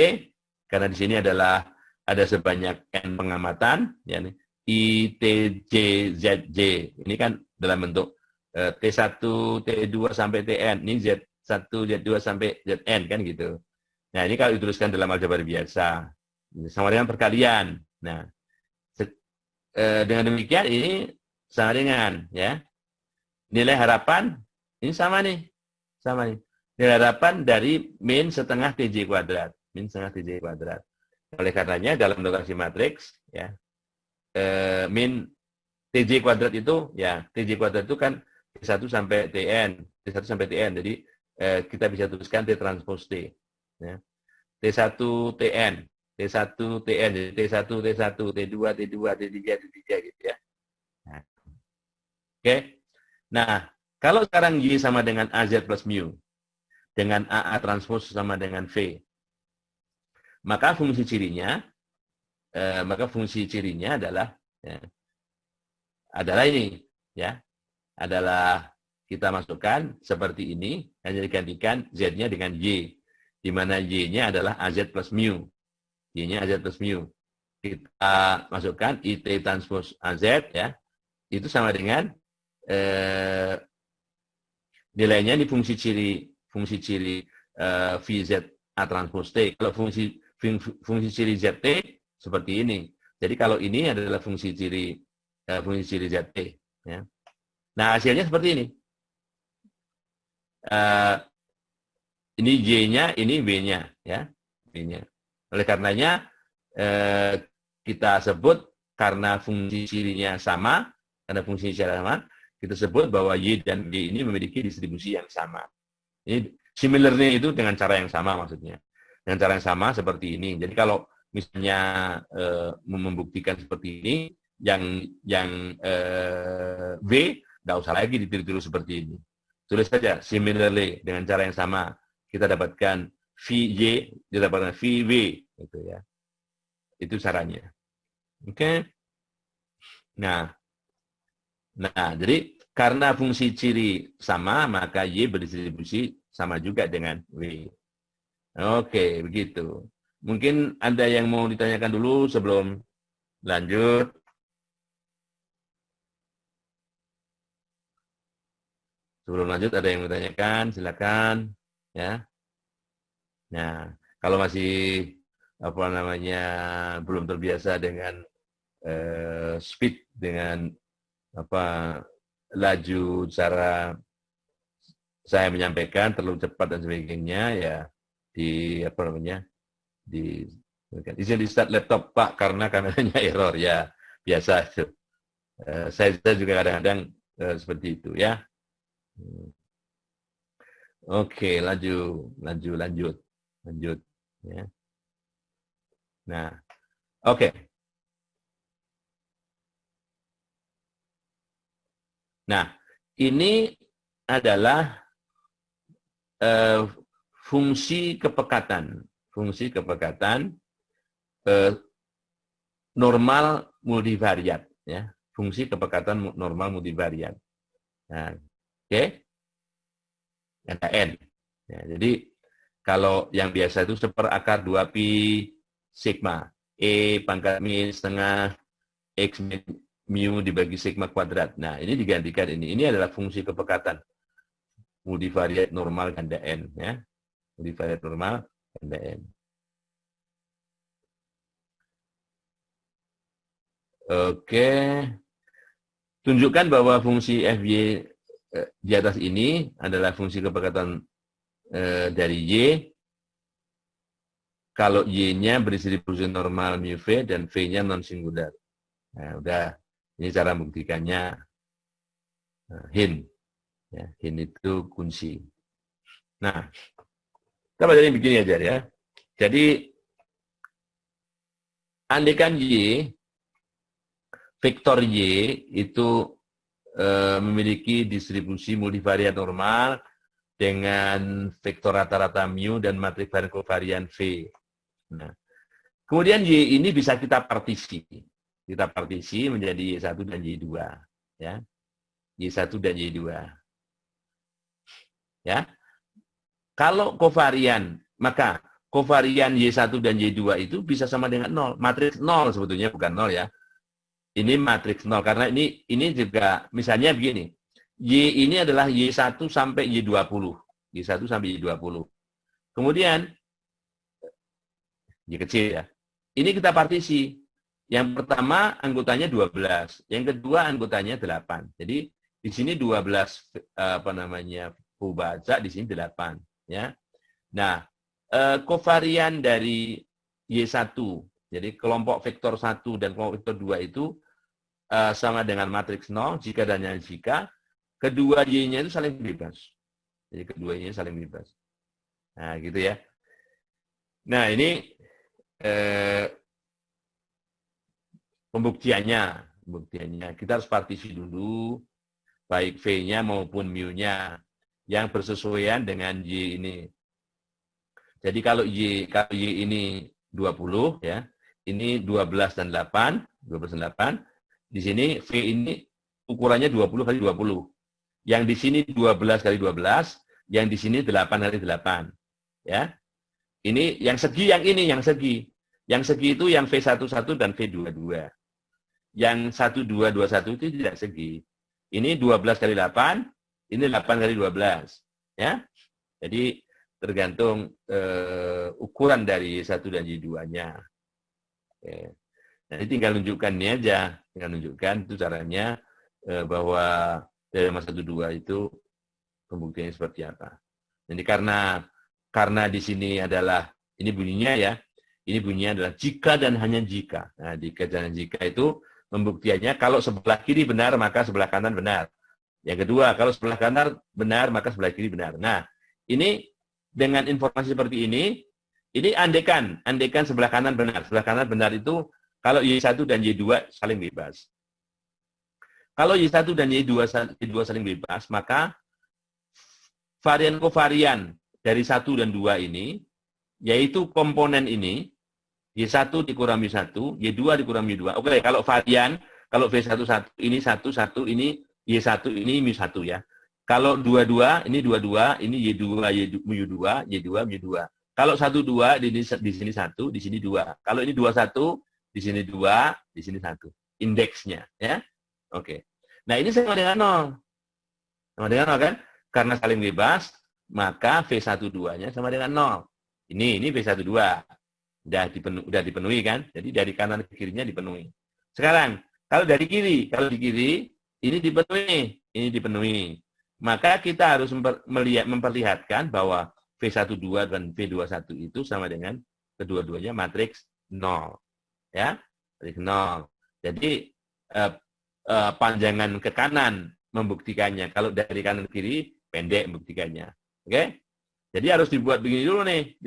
karena di sini adalah ada sebanyak N pengamatan, ya, ITJZJ. Ini kan dalam bentuk T1, T2 sampai Tn. Ini Z1, Z2 sampai Zn, kan gitu. Nah, ini kalau dituliskan dalam aljabar biasa. Sama dengan perkalian. Nah, dengan demikian ini sama dengan, ya. Nilai harapan, ini sama nih. Nilai harapan dari min setengah TJ kuadrat. Oleh karenanya dalam notasi matriks ya min TJ kuadrat itu ya TJ kuadrat itu kan T1 sampai Tn, Jadi kita bisa tuliskan T transpose T ya. T1 Tn T1, Tn, jadi T1, T1, T2, T2, T3, T3 gitu ya. Nah, oke. Nah, kalau sekarang Y sama dengan AZ plus mu, dengan AA transpose sama dengan V, maka fungsi cirinya, adalah ya, adalah ini, ya, adalah kita masukkan seperti ini, hanya digantikan Z-nya dengan Y, di mana Y-nya adalah AZ plus mu, Y-nya AZ plus mu. Kita masukkan IT transpose AZ, ya, itu sama dengan nilainya di fungsi ciri VZ A transpose T. Kalau fungsi ciri ZT seperti ini. Jadi kalau ini adalah fungsi ciri ZT. Ya. Nah hasilnya seperti ini. Ini Y-nya, ini W-nya, ya, W-nya. Oleh karenanya kita sebut karena fungsi cirinya sama, kita sebut bahwa Y dan Y ini memiliki distribusi yang sama. Ini similarnya itu dengan cara yang sama maksudnya. Dengan cara yang sama seperti ini. Jadi kalau misalnya membuktikan seperti ini, yang V tidak usah lagi ditiru-tiru seperti ini. Tulis saja similarly dengan cara yang sama kita dapatkan VY, didapatkan VW, gitu ya. Itu caranya. Oke. Nah, jadi karena fungsi ciri sama, maka Y berdistribusi sama juga dengan W. Oke, begitu. Mungkin ada yang mau ditanyakan dulu sebelum lanjut. Sebelum lanjut ada yang mau ditanyakan, silakan. Ya. Nah, kalau masih belum terbiasa dengan speed, dengan laju cara saya menyampaikan terlalu cepat dan sebagainya, ya izin di start laptop Pak karena kameranya error, ya biasa itu. Saya juga kadang-kadang seperti itu ya. Oke, lanjut ya. Nah, oke. Nah, ini adalah fungsi kepekatan normal multivariat, ya. Fungsi kepekatan normal multivariat. Nah, oke. Ada N. Ya, jadi kalau yang biasa itu seperakar 2pi sigma. E pangkat min setengah X mu dibagi sigma kuadrat. Nah, ini digantikan ini. Ini adalah fungsi kepekatan multivariat normal ganda N. Ya. Multivariat normal ganda N. Oke. Tunjukkan bahwa fungsi Fy di atas ini adalah fungsi kepekatan dari Y kalau Y-nya berdistribusi normal mu V dan V-nya non-singular. Nah, udah. Ini cara membuktikannya. Nah, hint. Ya, hint itu kunci. Nah, kita belajar begini aja ya. Jadi, andaikan Y, vektor Y itu memiliki distribusi multivariat normal dengan vektor rata-rata mu dan matriks varian kovarian V. Nah, kemudian Y ini bisa kita partisi. Kita partisi menjadi Y1 dan Y2. Ya. Y1 dan Y2. Ya. Kalau kovarian, maka kovarian Y1 dan Y2 itu bisa sama dengan 0. Matriks 0 sebetulnya, bukan 0 ya. Ini matriks 0 karena ini juga misalnya begini. Y ini adalah Y1 sampai Y20. Y1 sampai Y20. Kemudian Y kecil ya. Ini kita partisi. Yang pertama anggotanya 12, yang kedua anggotanya 8. Jadi di sini 12 baca, di sini 8 ya. Nah, kovarian dari Y1, jadi kelompok vektor 1 dan kelompok vektor 2 itu sama dengan matriks 0 jika dan hanya jika kedua Y-nya itu saling bebas. Jadi kedua Y-nya saling bebas. Nah, gitu ya. Nah, ini eh, pembuktiannya kita harus partisi dulu, baik V-nya maupun mu-nya yang bersesuaian dengan Y ini. Jadi kalau Y ini 20 ya, ini 12 dan 8, di sini V ini ukurannya 20 kali 20. Yang di sini 12 kali 12, yang di sini 8 kali 8. Ya. Ini yang segi, yang segi. Yang segi itu yang V11 dan V22. Yang 1221 itu tidak segi. Ini 12 kali 8, ini 8 kali 12. Ya. Jadi tergantung ukuran dari 1 dan Y2-nya. Jadi tinggal tunjukkan ini aja. Tinggal tunjukkan itu caranya bahwa teorema 1,2 itu pembuktiannya seperti apa. Jadi karena di sini adalah, ini bunyinya ya, ini bunyinya adalah jika dan hanya jika. Nah, jika dan jika itu pembuktiannya kalau sebelah kiri benar, maka sebelah kanan benar. Yang kedua, kalau sebelah kanan benar, maka sebelah kiri benar. Nah, ini dengan informasi seperti ini andekan sebelah kanan benar. Sebelah kanan benar itu kalau Y1 dan Y2 saling bebas. Kalau Y1 dan Y2 saling bebas, maka varian kovarian dari 1 dan 2 ini, yaitu komponen ini, Y1 dikurang Y1, Y2 dikurang Y2. Oke, kalau varian, kalau V11 ini 1, ini Y1, ini Y1 ya. Kalau 22, ini 22, ini Y2, Y2, Y2. Kalau 12, di sini 1, di sini 2. Kalau ini 21, di sini 2, di sini 1. Indeksnya, ya. Oke. Nah, ini sama dengan 0. Sama dengan 0 kan? Karena saling bebas, maka V12-nya sama dengan 0. Ini V12. Udah dipenuhi kan? Jadi dari kanan ke kirinya dipenuhi. Sekarang, kalau di kiri ini dipenuhi. Maka kita harus memperlihatkan bahwa V12 dan V21 itu sama dengan kedua-duanya matriks 0. Ya, matriks 0. Jadi panjangan ke kanan membuktikannya. Kalau dari kanan ke kiri, pendek membuktikannya. Oke? Jadi harus dibuat begini dulu nih.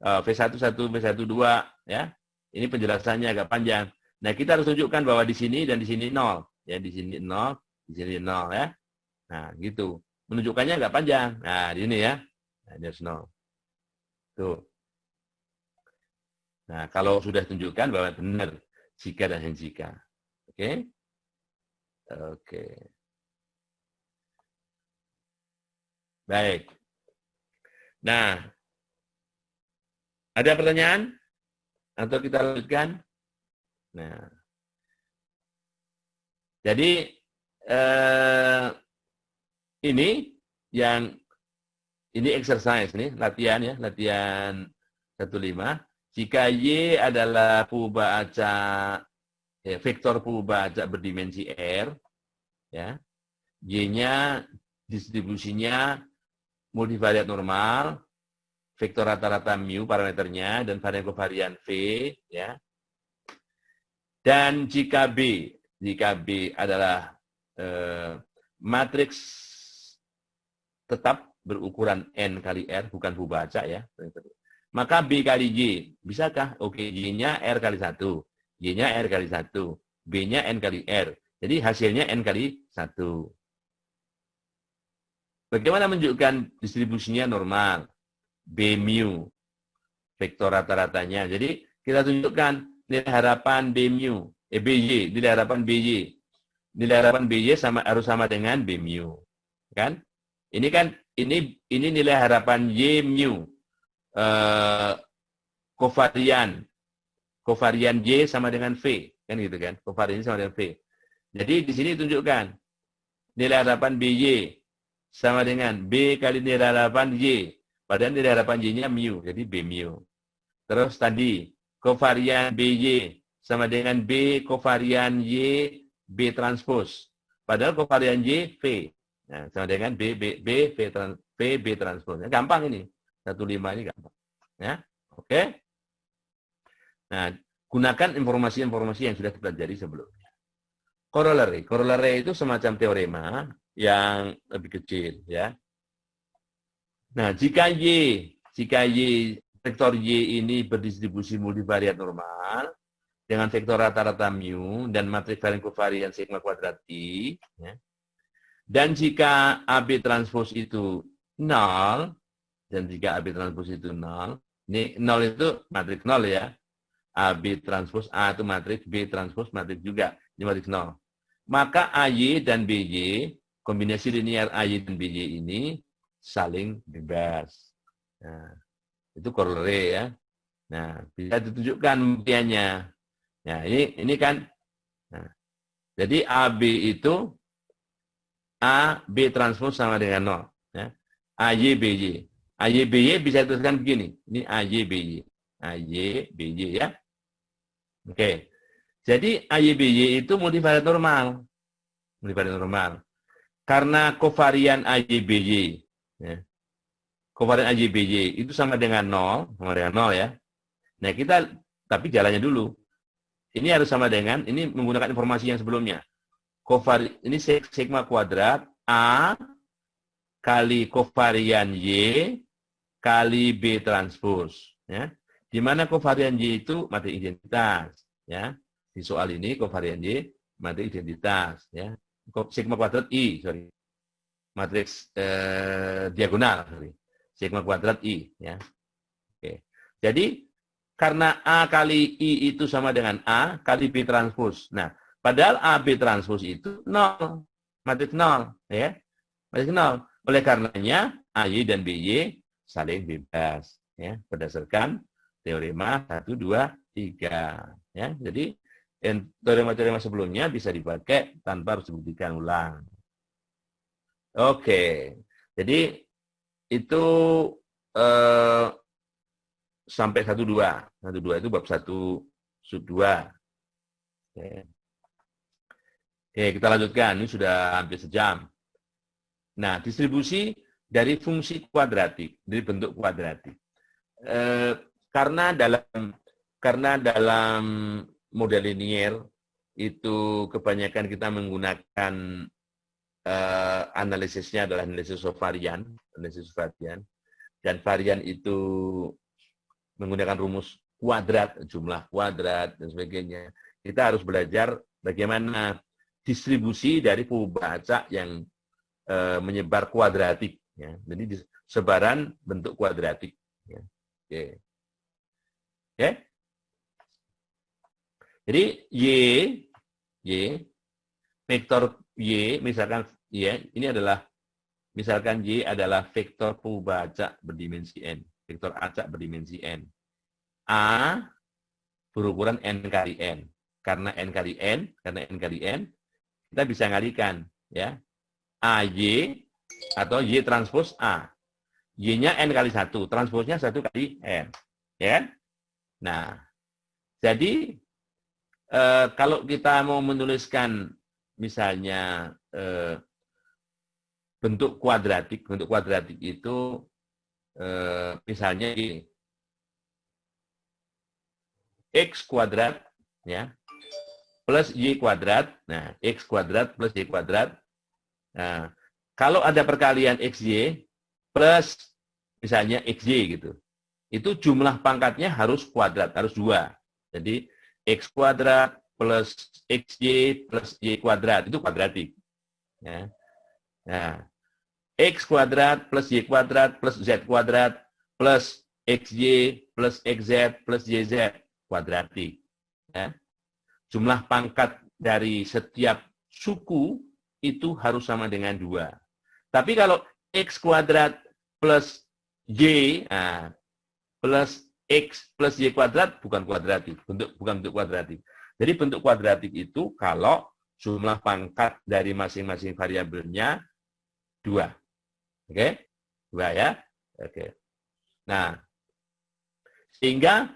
V11, V12, ya. Ini penjelasannya agak panjang. Nah, kita harus tunjukkan bahwa di sini dan di sini 0. Ya, di sini 0, di sini 0 ya. Nah, gitu. Menunjukkannya agak panjang. Nah, di sini ya. Nah, ini harus 0. Tuh. Nah, kalau sudah tunjukkan bahwa benar jika dan hanya jika. Oke? Oke. Baik. Nah, ada pertanyaan? Atau kita lanjutkan? Nah, jadi ini exercise nih, latihan ya, latihan 15. Jika Y adalah perubahan acak, vektor perubahan acak berdimensi R, ya, Y-nya distribusinya multivariat normal, vektor rata-rata mu parameternya, dan varian kovarian V, ya. Dan jika B adalah matriks tetap berukuran N kali R, bukan Fibonacci ya, maka B kali Y, bisakah? Oke, Y-nya R kali 1, Y-nya R kali 1, B-nya N kali R. Jadi hasilnya N kali 1. Bagaimana menunjukkan distribusinya normal? B mu, vektor rata-ratanya. Jadi kita tunjukkan nilai harapan B mu, BY, nilai harapan BY. Nilai harapan BY harus sama dengan B mu. Kan? Ini nilai harapan Y mu. Kovarian Y sama dengan V, kan gitu kan? Kovarian sama dengan V. Jadi di sini tunjukkan nilai harapan BY sama dengan B kali nilai harapan Y. Padahal nilai harapan Y-nya mu, jadi B mu. Terus tadi kovarian BY sama dengan B kovarian Y B transpose. Padahal kovarian Y V. Nah, sama dengan B B transpose. Gampang ini. 15 ini gampang. Ya. Oke. Nah, gunakan informasi-informasi yang sudah dipelajari sebelumnya. Corollary itu semacam teorema yang lebih kecil, ya. Nah, jika Y vektor Y ini berdistribusi multivariat normal dengan vektor rata-rata mu dan matriks varian kovarian sigma kuadrat I. Ya. Dan jika AB transpose itu 0, dan jika AB transpose itu 0, ini 0 itu matriks 0 ya. AB transpose A itu matriks, B transpose matriks juga. Ini matriks 0. Maka AY dan BY, kombinasi linear AY dan BY ini saling bebas. Nah, itu korelate ya. Nah, bisa ditunjukkan buktiannya. Nah, ini kan. Nah, jadi AB itu A, B transpose sama dengan 0. Ya. AY, BY. AY, BY bisa dituliskan begini. Ini AY, BY. AY, BY ya. Oke. Jadi AY, BY itu multivariat normal. Multivariat normal. Karena kovarian AY, BY. Ya. Kovarian AY, BY itu sama dengan 0. Sama dengan 0 ya. Nah, kita, tapi jalannya dulu. Ini harus sama dengan, ini menggunakan informasi yang sebelumnya. Ini sigma kuadrat A kali kovarian Y kali B transpose. Ya. Di mana kovarian Y itu matriks identitas. Ya. Di soal ini kovarian Y matriks identitas. Ya. Sigma kuadrat I, sorry. Matriks diagonal. Sorry. Sigma kuadrat I. Ya. Oke. Jadi, karena A kali I itu sama dengan A kali B transpose. Nah, padahal AB transpose itu 0. Matriks 0. Ya. Matriks 0. Oleh karenanya, AY dan BY saling bebas. Ya, berdasarkan teorema 1, 2, 3. Ya, jadi, teorema-teorema sebelumnya bisa dipakai tanpa harus dibuktikan ulang. Oke. Jadi, itu sampai 1, 2. 1, 2 itu bab 1, sub 2. Oke, kita lanjutkan. Ini sudah hampir sejam. Nah, distribusi dari fungsi kuadratik, dari bentuk kuadratik. Karena dalam model linear itu kebanyakan kita menggunakan analisisnya adalah analisis varian, dan varian itu menggunakan rumus kuadrat, jumlah kuadrat, dan sebagainya. Kita harus belajar bagaimana distribusi dari pengubah acak yang menyebar kuadratik. Ya. Jadi sebaran bentuk kuadratik. Ya. Oke. Ya. Jadi vektor Y, misalkan ya, ini adalah misalkan Y adalah vektor pengubah acak berdimensi N. Vektor acak berdimensi N. A berukuran N kali N. Karena N kali N, kita bisa ngalikan. Ya. AY atau Y transpose A. Y-nya N kali 1, transposnya 1 kali N. Ya. Nah, jadi kalau kita mau menuliskan misalnya bentuk kuadratik itu misalnya gini. X kuadrat ya plus Y kuadrat. Nah, X kuadrat plus Y kuadrat. Nah, kalau ada perkalian XY plus misalnya XY gitu, itu jumlah pangkatnya harus kuadrat, harus 2. Jadi, X kuadrat plus XY plus Y kuadrat, itu kuadratik. Ya. Nah, X kuadrat plus Y kuadrat plus Z kuadrat plus XY plus XZ plus YZ, kuadratik. Ya. Jumlah pangkat dari setiap suku itu harus sama dengan 2. Tapi kalau X kuadrat plus Y plus X plus Y kuadrat bukan kuadratik. Bukan bentuk kuadratik. Jadi bentuk kuadratik itu kalau jumlah pangkat dari masing-masing variabelnya 2. Oke? 2 ya? Oke. Nah, sehingga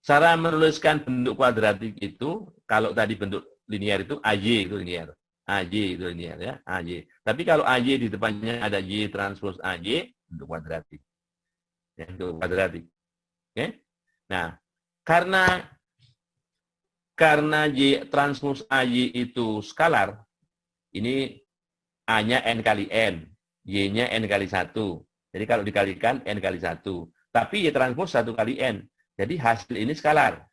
cara menuliskan bentuk kuadratik itu, kalau tadi bentuk linear itu AY itu linear. AY itu linear ya, AY. Tapi kalau AY di depannya ada Y transpose AY, bentuk kuadratik. Ya, bentuk kuadratik. Oke? Nah, karena Y transpose AY itu skalar, ini A-nya N kali N, Y-nya N kali 1. Jadi kalau dikalikan N kali 1. Tapi Y transpos 1 kali N. Jadi hasil ini skalar.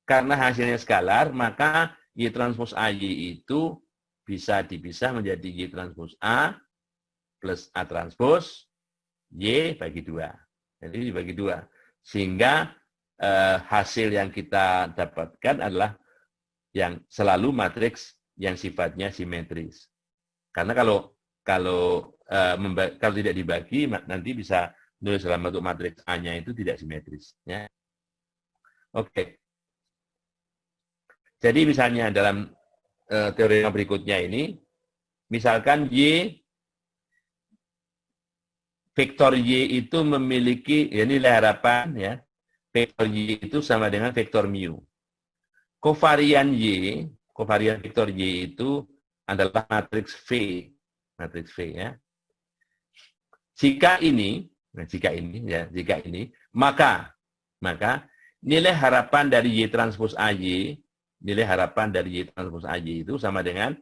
Karena hasilnya skalar, maka Y transpos AY itu bisa dipisah menjadi Y transpos A plus A transpos Y bagi 2. Jadi dibagi 2. Sehingga hasil yang kita dapatkan adalah yang selalu matriks yang sifatnya simetris. Karena kalau tidak dibagi, nanti bisa nulis dalam bentuk matriks A-nya itu tidak simetris. Ya. Oke. Jadi misalnya dalam teorema berikutnya ini, misalkan vektor Y itu memiliki, ya nilai harapan, ya, vektor Y itu sama dengan vektor mu. Kovarian vektor Y itu adalah matriks V. Matriks V, ya. Jika ini, maka nilai harapan dari Y transpos AY, itu sama dengan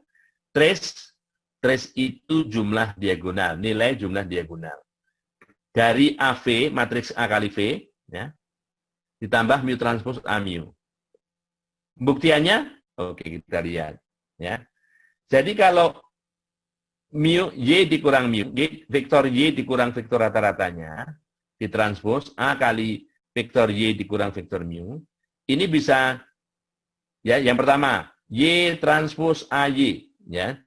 trace itu jumlah diagonal, nilai jumlah diagonal. Dari AV, matriks A kali V, ya, ditambah mu transpos A mu. Buktiannya, oke, kita lihat. Ya. Jadi kalau mu Y dikurang mu, vektor Y dikurang vektor rata-ratanya, ditranspos A kali vektor Y dikurang vektor mu, ini bisa, ya, yang pertama, Y transpos AY, ya,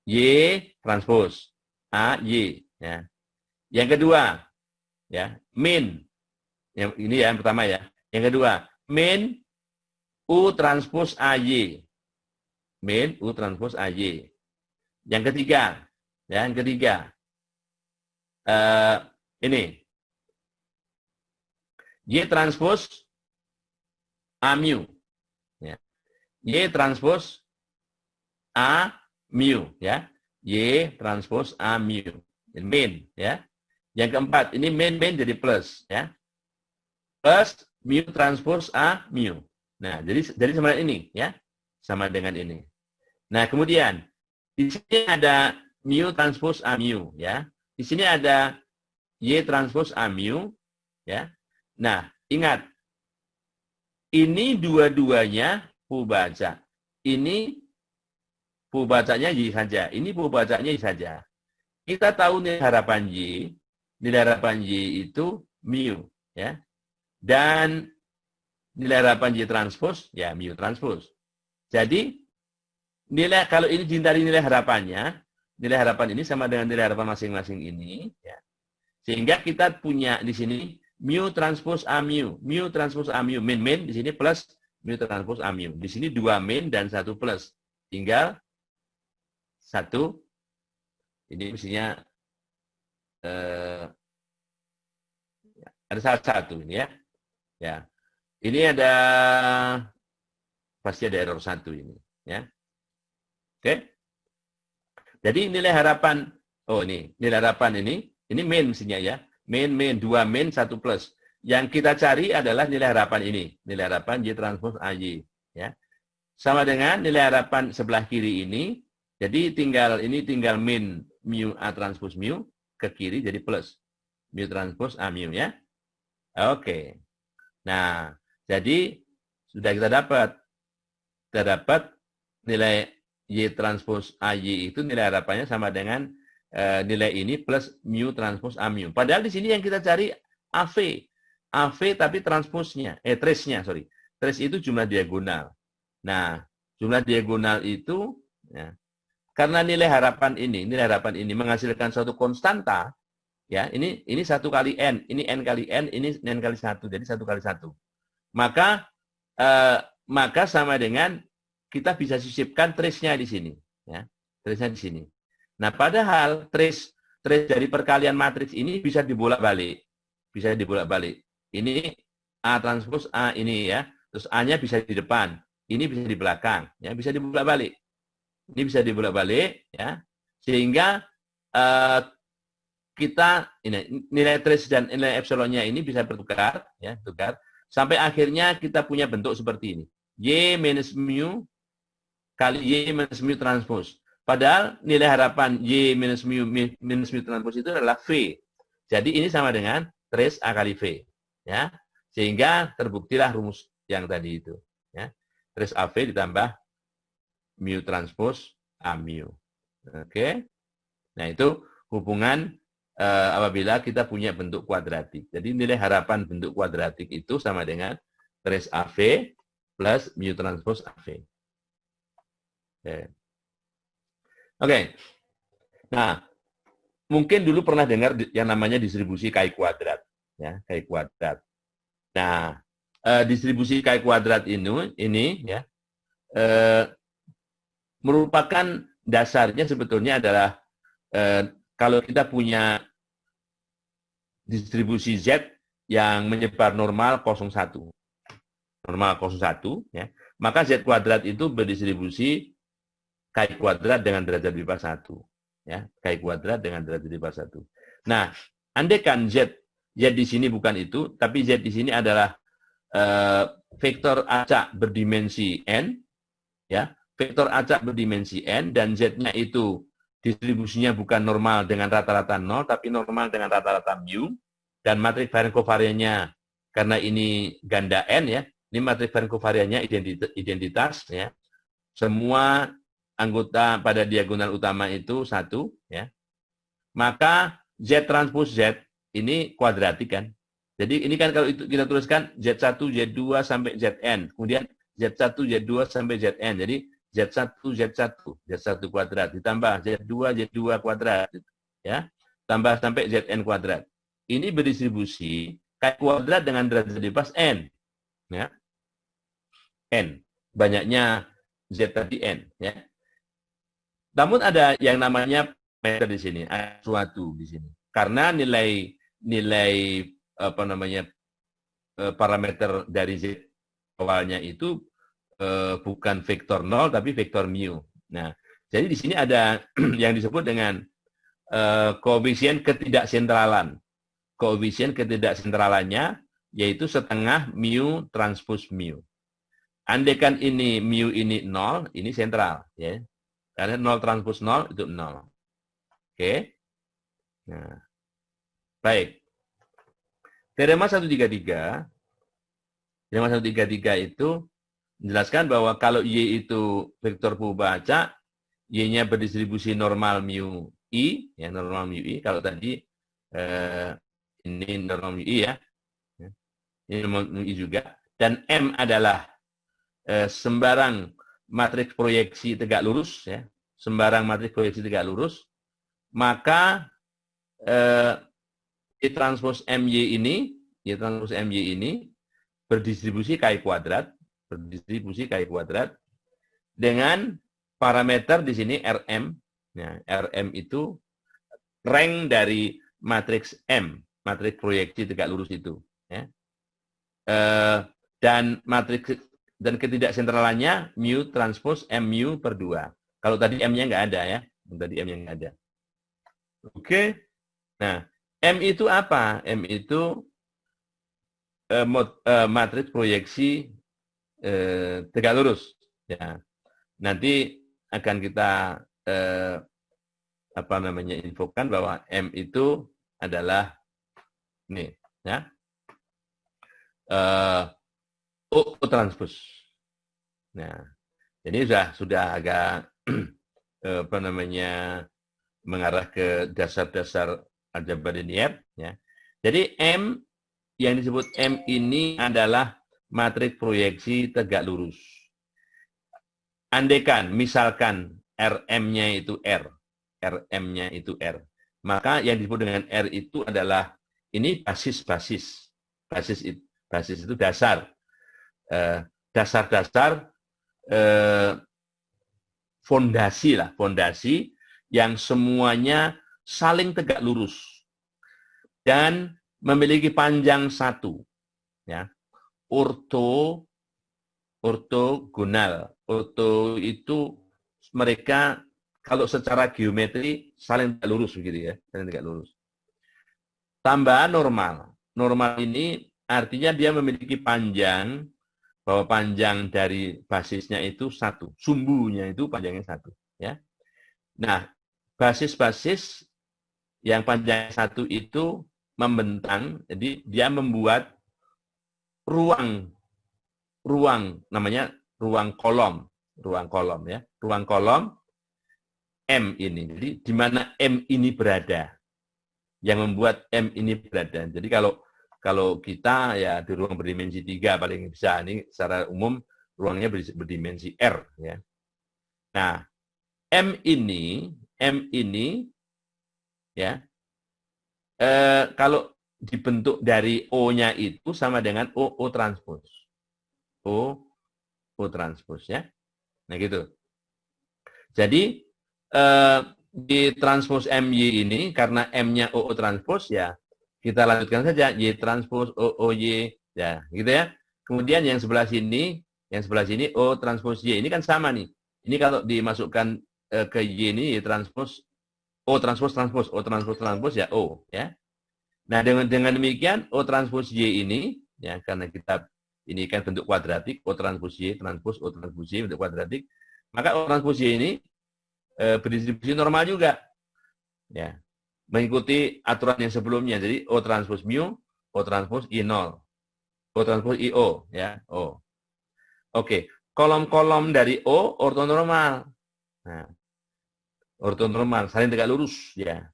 Y transpos AY, ya. Yang kedua, ya, min, ini ya yang pertama ya. Yang kedua, min U transpos AY, min U transpos AY. Yang ketiga, ya, ini Y transpos A mu, ya. Y transpos A mu, ya. Y transpos A mu, min, ya. Yang keempat, ini min jadi plus, ya. Plus mu transpos A mu. Nah, jadi sama dengan ini, ya. Sama dengan ini. Nah, kemudian di sini ada mu transpos A mu, ya. Di sini ada Y transpos A mu, ya. Nah, ingat, ini dua-duanya pembaca. Ini pembacanya Y saja. Ini pembacanya Y saja. Kita tahu nilai harapan Y. Nilai harapan Y itu mu, ya. Dan nilai harapan Y transpos, ya mu transpos. Jadi, kalau ini dari nilai harapannya, nilai harapan ini sama dengan nilai harapan masing-masing ini, ya. Sehingga kita punya di sini mu transpos A mu, transpos A mu, min di sini plus mu transpos A mu. Di sini 2 min dan 1 plus. Tinggal 1, ini mestinya ada satu ini, ya. Ya. Ini ada pasti ada error 1 ini, ya. Oke. Jadi nilai harapan, nilai harapan ini min mestinya, ya. Min 2 min 1 plus. Yang kita cari adalah nilai harapan ini, nilai harapan Y transpos AY, ya. Sama dengan nilai harapan sebelah kiri ini. Jadi tinggal min mu A transpos mu ke kiri jadi plus mu transpos A mu, ya. Oke. Nah, jadi sudah kita dapat nilai Y transpos AY itu nilai harapannya sama dengan nilai ini plus mu transpos A mu. Padahal di sini yang kita cari AV. AV tapi transposnya, trace-nya, sorry. Trace itu jumlah diagonal. Nah, jumlah diagonal itu, ya, karena nilai harapan ini menghasilkan suatu konstanta, ya, ini 1 kali N, ini N kali N, ini N kali 1, jadi 1 kali 1. Maka sama dengan kita bisa sisipkan trace-nya di sini, ya. Trace-nya di sini. Nah, padahal trace dari perkalian matriks ini bisa dibolak-balik. Bisa dibolak-balik. Ini A transpos A ini, ya. Terus A-nya bisa di depan, ini bisa di belakang, ya, bisa dibolak-balik. Ini bisa dibolak-balik, ya. Sehingga kita nilai trace dan nilai epsilonnya ini bisa bertukar, ya, sampai akhirnya kita punya bentuk seperti ini. Y minus mu kali Y minus mu transpos. Padahal nilai harapan Y minus mu transpos itu adalah V. Jadi ini sama dengan trace A kali V. Ya. Sehingga terbuktilah rumus yang tadi itu. Ya. Trace AV ditambah mu transpose A mu. Oke. Nah, itu hubungan apabila kita punya bentuk kuadratik. Jadi nilai harapan bentuk kuadratik itu sama dengan trace AV plus mu transpose AV. Oke. Oke. Nah, mungkin dulu pernah dengar yang namanya distribusi Chi kuadrat. Ya, Chi kuadrat. Nah, distribusi Chi kuadrat ini ya, merupakan dasarnya sebetulnya adalah kalau kita punya distribusi Z yang menyebar normal 01, normal 01, ya, maka Z kuadrat itu berdistribusi Chi kuadrat dengan derajat bebas 1. Ya, Chi kuadrat dengan derajat bebas 1. Nah, andaikan Z di sini bukan itu, tapi Z di sini adalah vektor acak berdimensi N, ya, vektor acak berdimensi N, dan Z-nya itu distribusinya bukan normal dengan rata-rata 0, tapi normal dengan rata-rata mu, dan matriks varian kovariannya, karena ini ganda N, ya, ini matriks varian kovariannya identitas, ya, semua anggota pada diagonal utama itu 1, ya, maka Z transpose Z ini kuadratik kan. Jadi ini kan kalau itu kita tuliskan Z1, Z2 sampai Zn, kemudian Z1, Z2 sampai Zn. Jadi Z1, Z1, Z1 kuadrat ditambah Z2, Z2 kuadrat, ya, tambah sampai Zn kuadrat. Ini berdistribusi Chi kuadrat dengan derajat bebas N, ya, N, banyaknya Z tadi N, ya. Namun ada yang namanya parameter di sini, ada suatu di sini. Karena nilai apa namanya parameter dari Z awalnya itu bukan vektor 0 tapi vektor mu. Nah, jadi di sini ada yang disebut dengan koefisien ketidaksentralan. Koefisien ketidaksentralannya yaitu setengah mu transpose mu. Andaikan ini mu ini 0, ini sentral, ya. Karena 0 transpose 0 itu 0. Oke. Nah, baik. Teorema 133, teorema 133 itu menjelaskan bahwa kalau Y itu vektor perubahan acak, Y-nya berdistribusi normal mu I, ya, normal mu I. Kalau tadi ini normal mu I, ya. Ini normal mu I juga. Dan M adalah sembarang matriks proyeksi tegak lurus, ya. Sembarang matriks proyeksi tegak lurus, maka Y transpose MY ini, Y transpose MY ini berdistribusi Chi kuadrat, dengan parameter di sini Rm. Nah, Rm itu rank dari matriks M, matriks proyeksi tegak lurus itu, ya. Dan matriks dan ketidaksentralannya mu transpose mu per 2. Kalau tadi M-nya nggak ada, ya. Tadi M-nya nggak ada. Oke. Nah, M itu apa? M itu matriks proyeksi tegak lurus. Ya. Nanti akan kita apa namanya infokan bahwa M itu adalah ini, ya, O transpose. Nah, ini sudah agak apa namanya mengarah ke dasar-dasar aljabar linier, ya. Jadi M yang disebut M ini adalah matriks proyeksi tegak lurus. Andaikan misalkan Rm-nya itu R, Rm-nya itu R, maka yang disebut dengan R itu adalah ini basis itu dasar, dasar-dasar fondasi yang semuanya saling tegak lurus dan memiliki panjang 1, ya. Ortogonal. Orto itu mereka kalau secara geometri saling tegak lurus begitu, ya, saling tegak lurus. Tambah normal. Normal ini artinya dia memiliki panjang, bahwa panjang dari basisnya itu 1, sumbunya itu panjangnya 1, ya. Nah, basis-basis yang panjang 1 itu membentang, jadi dia membuat ruang namanya ruang kolom ya, ruang kolom M ini. Jadi di mana M ini berada, yang membuat M ini berada. Jadi kalau kita ya di ruang berdimensi 3 paling bisa, ini secara umum ruangnya berdimensi R ya. Nah, M ini ya kalau dibentuk dari O-nya itu sama dengan O transpos. O transpos ya. Nah gitu. Jadi di transpos MY ini karena M-nya O transpos ya kita lanjutkan saja Y transpos OY ya gitu ya. Kemudian yang sebelah sini O transpos Y ini kan sama nih. Ini kalau dimasukkan ke Y ini Y transpos O transpos ya O ya. Nah, dengan demikian O transpos Y ini ya karena kita ini kan bentuk kuadratik O transpos Y bentuk kuadratik, maka O transpos Y ini berdistribusi normal juga. Ya. Mengikuti aturan yang sebelumnya. Jadi O transpos mu, O transpos I0. O transpos IO ya, O. Oke, kolom-kolom dari O ortonormal. Nah, ortonormal saling tegak lurus ya.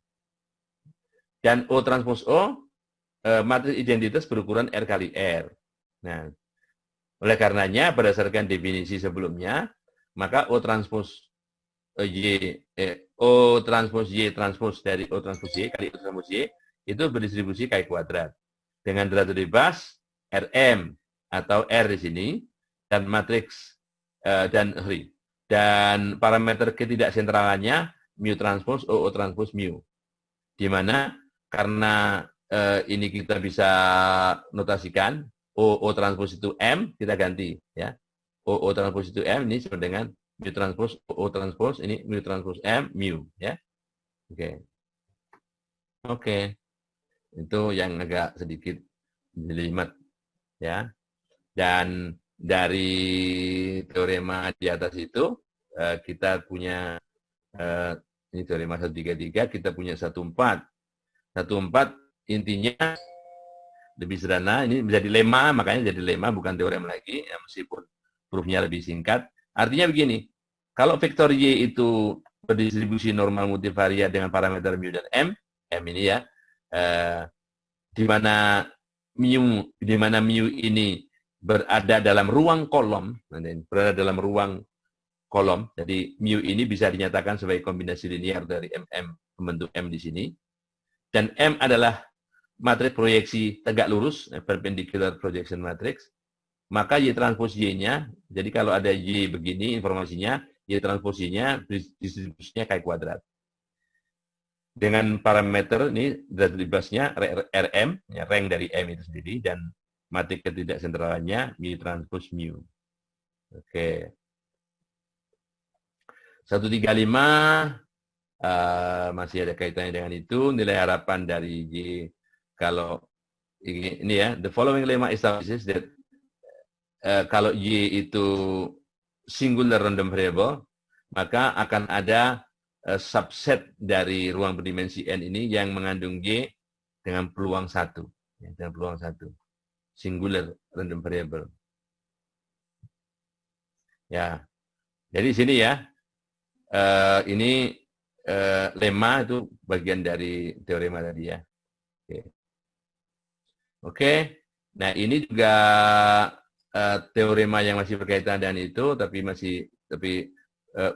Dan O transpos O matriks identitas berukuran R kali R. Nah, oleh karenanya berdasarkan definisi sebelumnya, maka O transpos O transpos Y transpos dari O transpos Y kali O transpos Y itu berdistribusi K kuadrat. Dengan derajat bebas Rm atau R di sini dan matriks dan parameter ketidaksentralannya mu transpos O transpos mu. Di mana karena ini kita bisa notasikan O transpos itu M, kita ganti ya. O transpos itu M ini sama dengan mu transpos O transpos ini mu transpos M mu ya. Oke. Oke. Itu yang agak sedikit jelimet ya. Dan dari teorema di atas itu kita punya ini teorema 133, kita punya 14. 14 intinya lebih sederhana, ini menjadi lemma, makanya jadi lemma bukan teorema lagi, ya, meskipun proofnya lebih singkat. Artinya begini, kalau vektor Y itu berdistribusi normal multivariat dengan parameter mu dan M ini ya, di mana mu ini berada dalam ruang kolom, jadi mu ini bisa dinyatakan sebagai kombinasi linear dari membentuk M di sini, dan M adalah matriks proyeksi tegak lurus, perpendicular projection matrix, maka Y transpos Y-nya, jadi kalau ada Y begini informasinya, Y transpos Y-nya distribusinya K kuadrat. Dengan parameter ini derajat bebasnya Rm, ya, rank dari M itu sendiri, dan matriks ketidaksentralannya Y transpos mu. Oke. 135 masih ada kaitannya dengan itu. Nilai harapan dari Y kalau ini ya, the following lemma establishes that kalau Y itu singular random variable, maka akan ada subset dari ruang berdimensi N ini yang mengandung Y dengan peluang 1. Ya, dengan peluang 1. Singular random variable. Ya, jadi sini ya, ini lemma itu bagian dari teorema tadi ya. Oke. Nah, ini juga teorema yang masih berkaitan dengan itu, tapi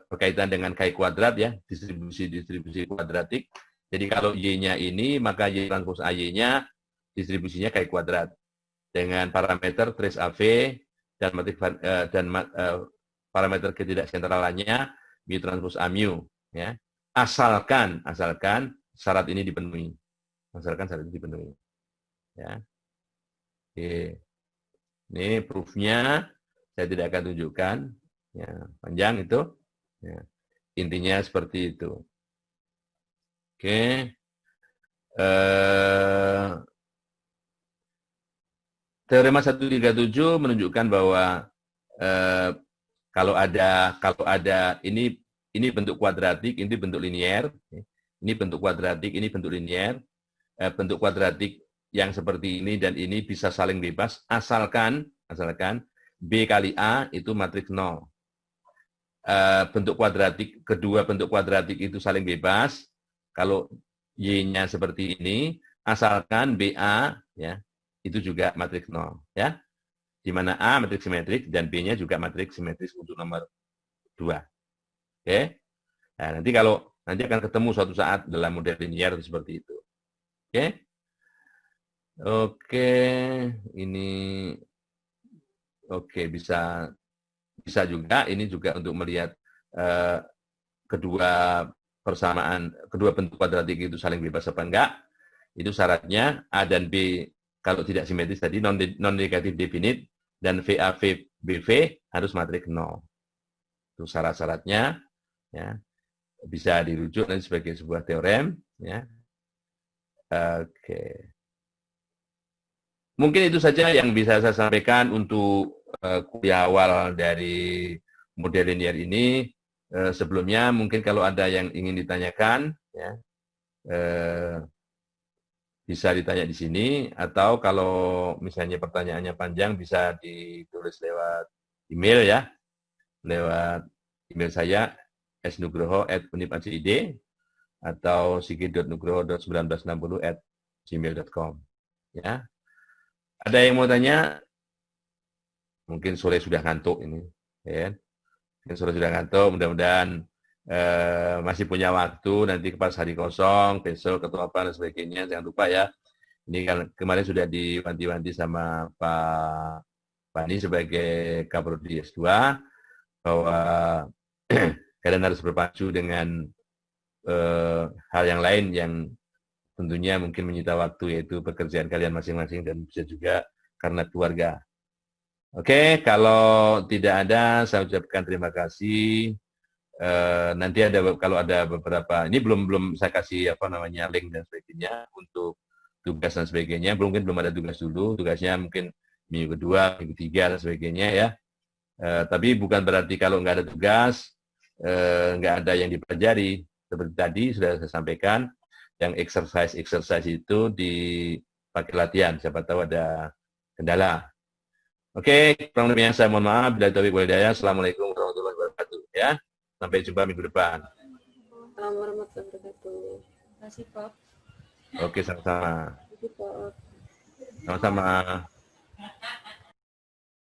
berkaitan dengan K kuadrat ya, distribusi kuadratik. Jadi kalau Y-nya ini, maka Y transpos AY-nya distribusinya K kuadrat dengan parameter trace AV dan parameter ketidaksentralannya mu transpos A mu ya. Asalkan syarat ini dipenuhi. Ya. Oke. Ini proofnya saya tidak akan tunjukkan. Ya, panjang itu. Ya. Intinya seperti itu. Oke. Teorema 137 menunjukkan bahwa kalau ada ini bentuk kuadratik, ini bentuk linier. Ini bentuk kuadratik, ini bentuk linier. bentuk kuadratik yang seperti ini dan ini bisa saling bebas, asalkan B kali A itu matriks 0. Bentuk kuadratik, kedua bentuk kuadratik itu saling bebas, kalau Y-nya seperti ini, asalkan BA ya, itu juga matriks 0. Ya. Di mana A matriks simetrik dan B-nya juga matriks simetris untuk nomor 2. Oke. Nah, nanti akan ketemu suatu saat dalam model linear seperti itu. Oke. Oke, ini bisa juga ini juga untuk melihat kedua bentuk kuadratik itu saling bebas apa enggak. Itu syaratnya A dan B kalau tidak simetris tadi non negatif definite dan VAV BV harus matriks 0. Itu syarat-syaratnya ya. Bisa dirujuk nanti sebagai sebuah teorem ya. Oke. Mungkin itu saja yang bisa saya sampaikan untuk kuliah awal dari model linear ini. Sebelumnya mungkin kalau ada yang ingin ditanyakan ya, bisa ditanya di sini, atau kalau misalnya pertanyaannya panjang bisa ditulis lewat email ya, lewat email saya snugroho@unip.acid atau sigit.nugroho.1960@gmail.com ya. Ada yang mau tanya? Mungkin sore sudah ngantuk ini, ya. Mungkin sore sudah ngantuk, mudah-mudahan masih punya waktu nanti pas hari kosong, besok atau apa dan sebagainya. Jangan lupa ya, ini kan kemarin sudah diwanti-wanti sama Pak Pani sebagai Kaprodi S2 bahwa kalian harus berpacu dengan hal yang lain yang tentunya mungkin menyita waktu, yaitu pekerjaan kalian masing-masing dan bisa juga karena keluarga. Oke, kalau tidak ada, saya ucapkan terima kasih. Nanti kalau ada beberapa, ini belum saya kasih link dan sebagainya untuk tugas dan sebagainya. Mungkin belum ada tugas dulu, tugasnya mungkin minggu kedua, minggu ketiga dan sebagainya ya. Tapi bukan berarti kalau nggak ada tugas, nggak ada yang dipelajari. Seperti tadi sudah saya sampaikan, yang exercise itu dipakai latihan. Siapa tahu ada kendala. Oke, kurang lebihnya saya mohon maaf. Bila taufiq wal hidayah. Assalamualaikum warahmatullahi wabarakatuh. Ya, sampai jumpa minggu depan. Assalamualaikum warahmatullahi wabarakatuh. Terima kasih, Pak. Oke, sama-sama. Terima kasih, Pak. Sama-sama.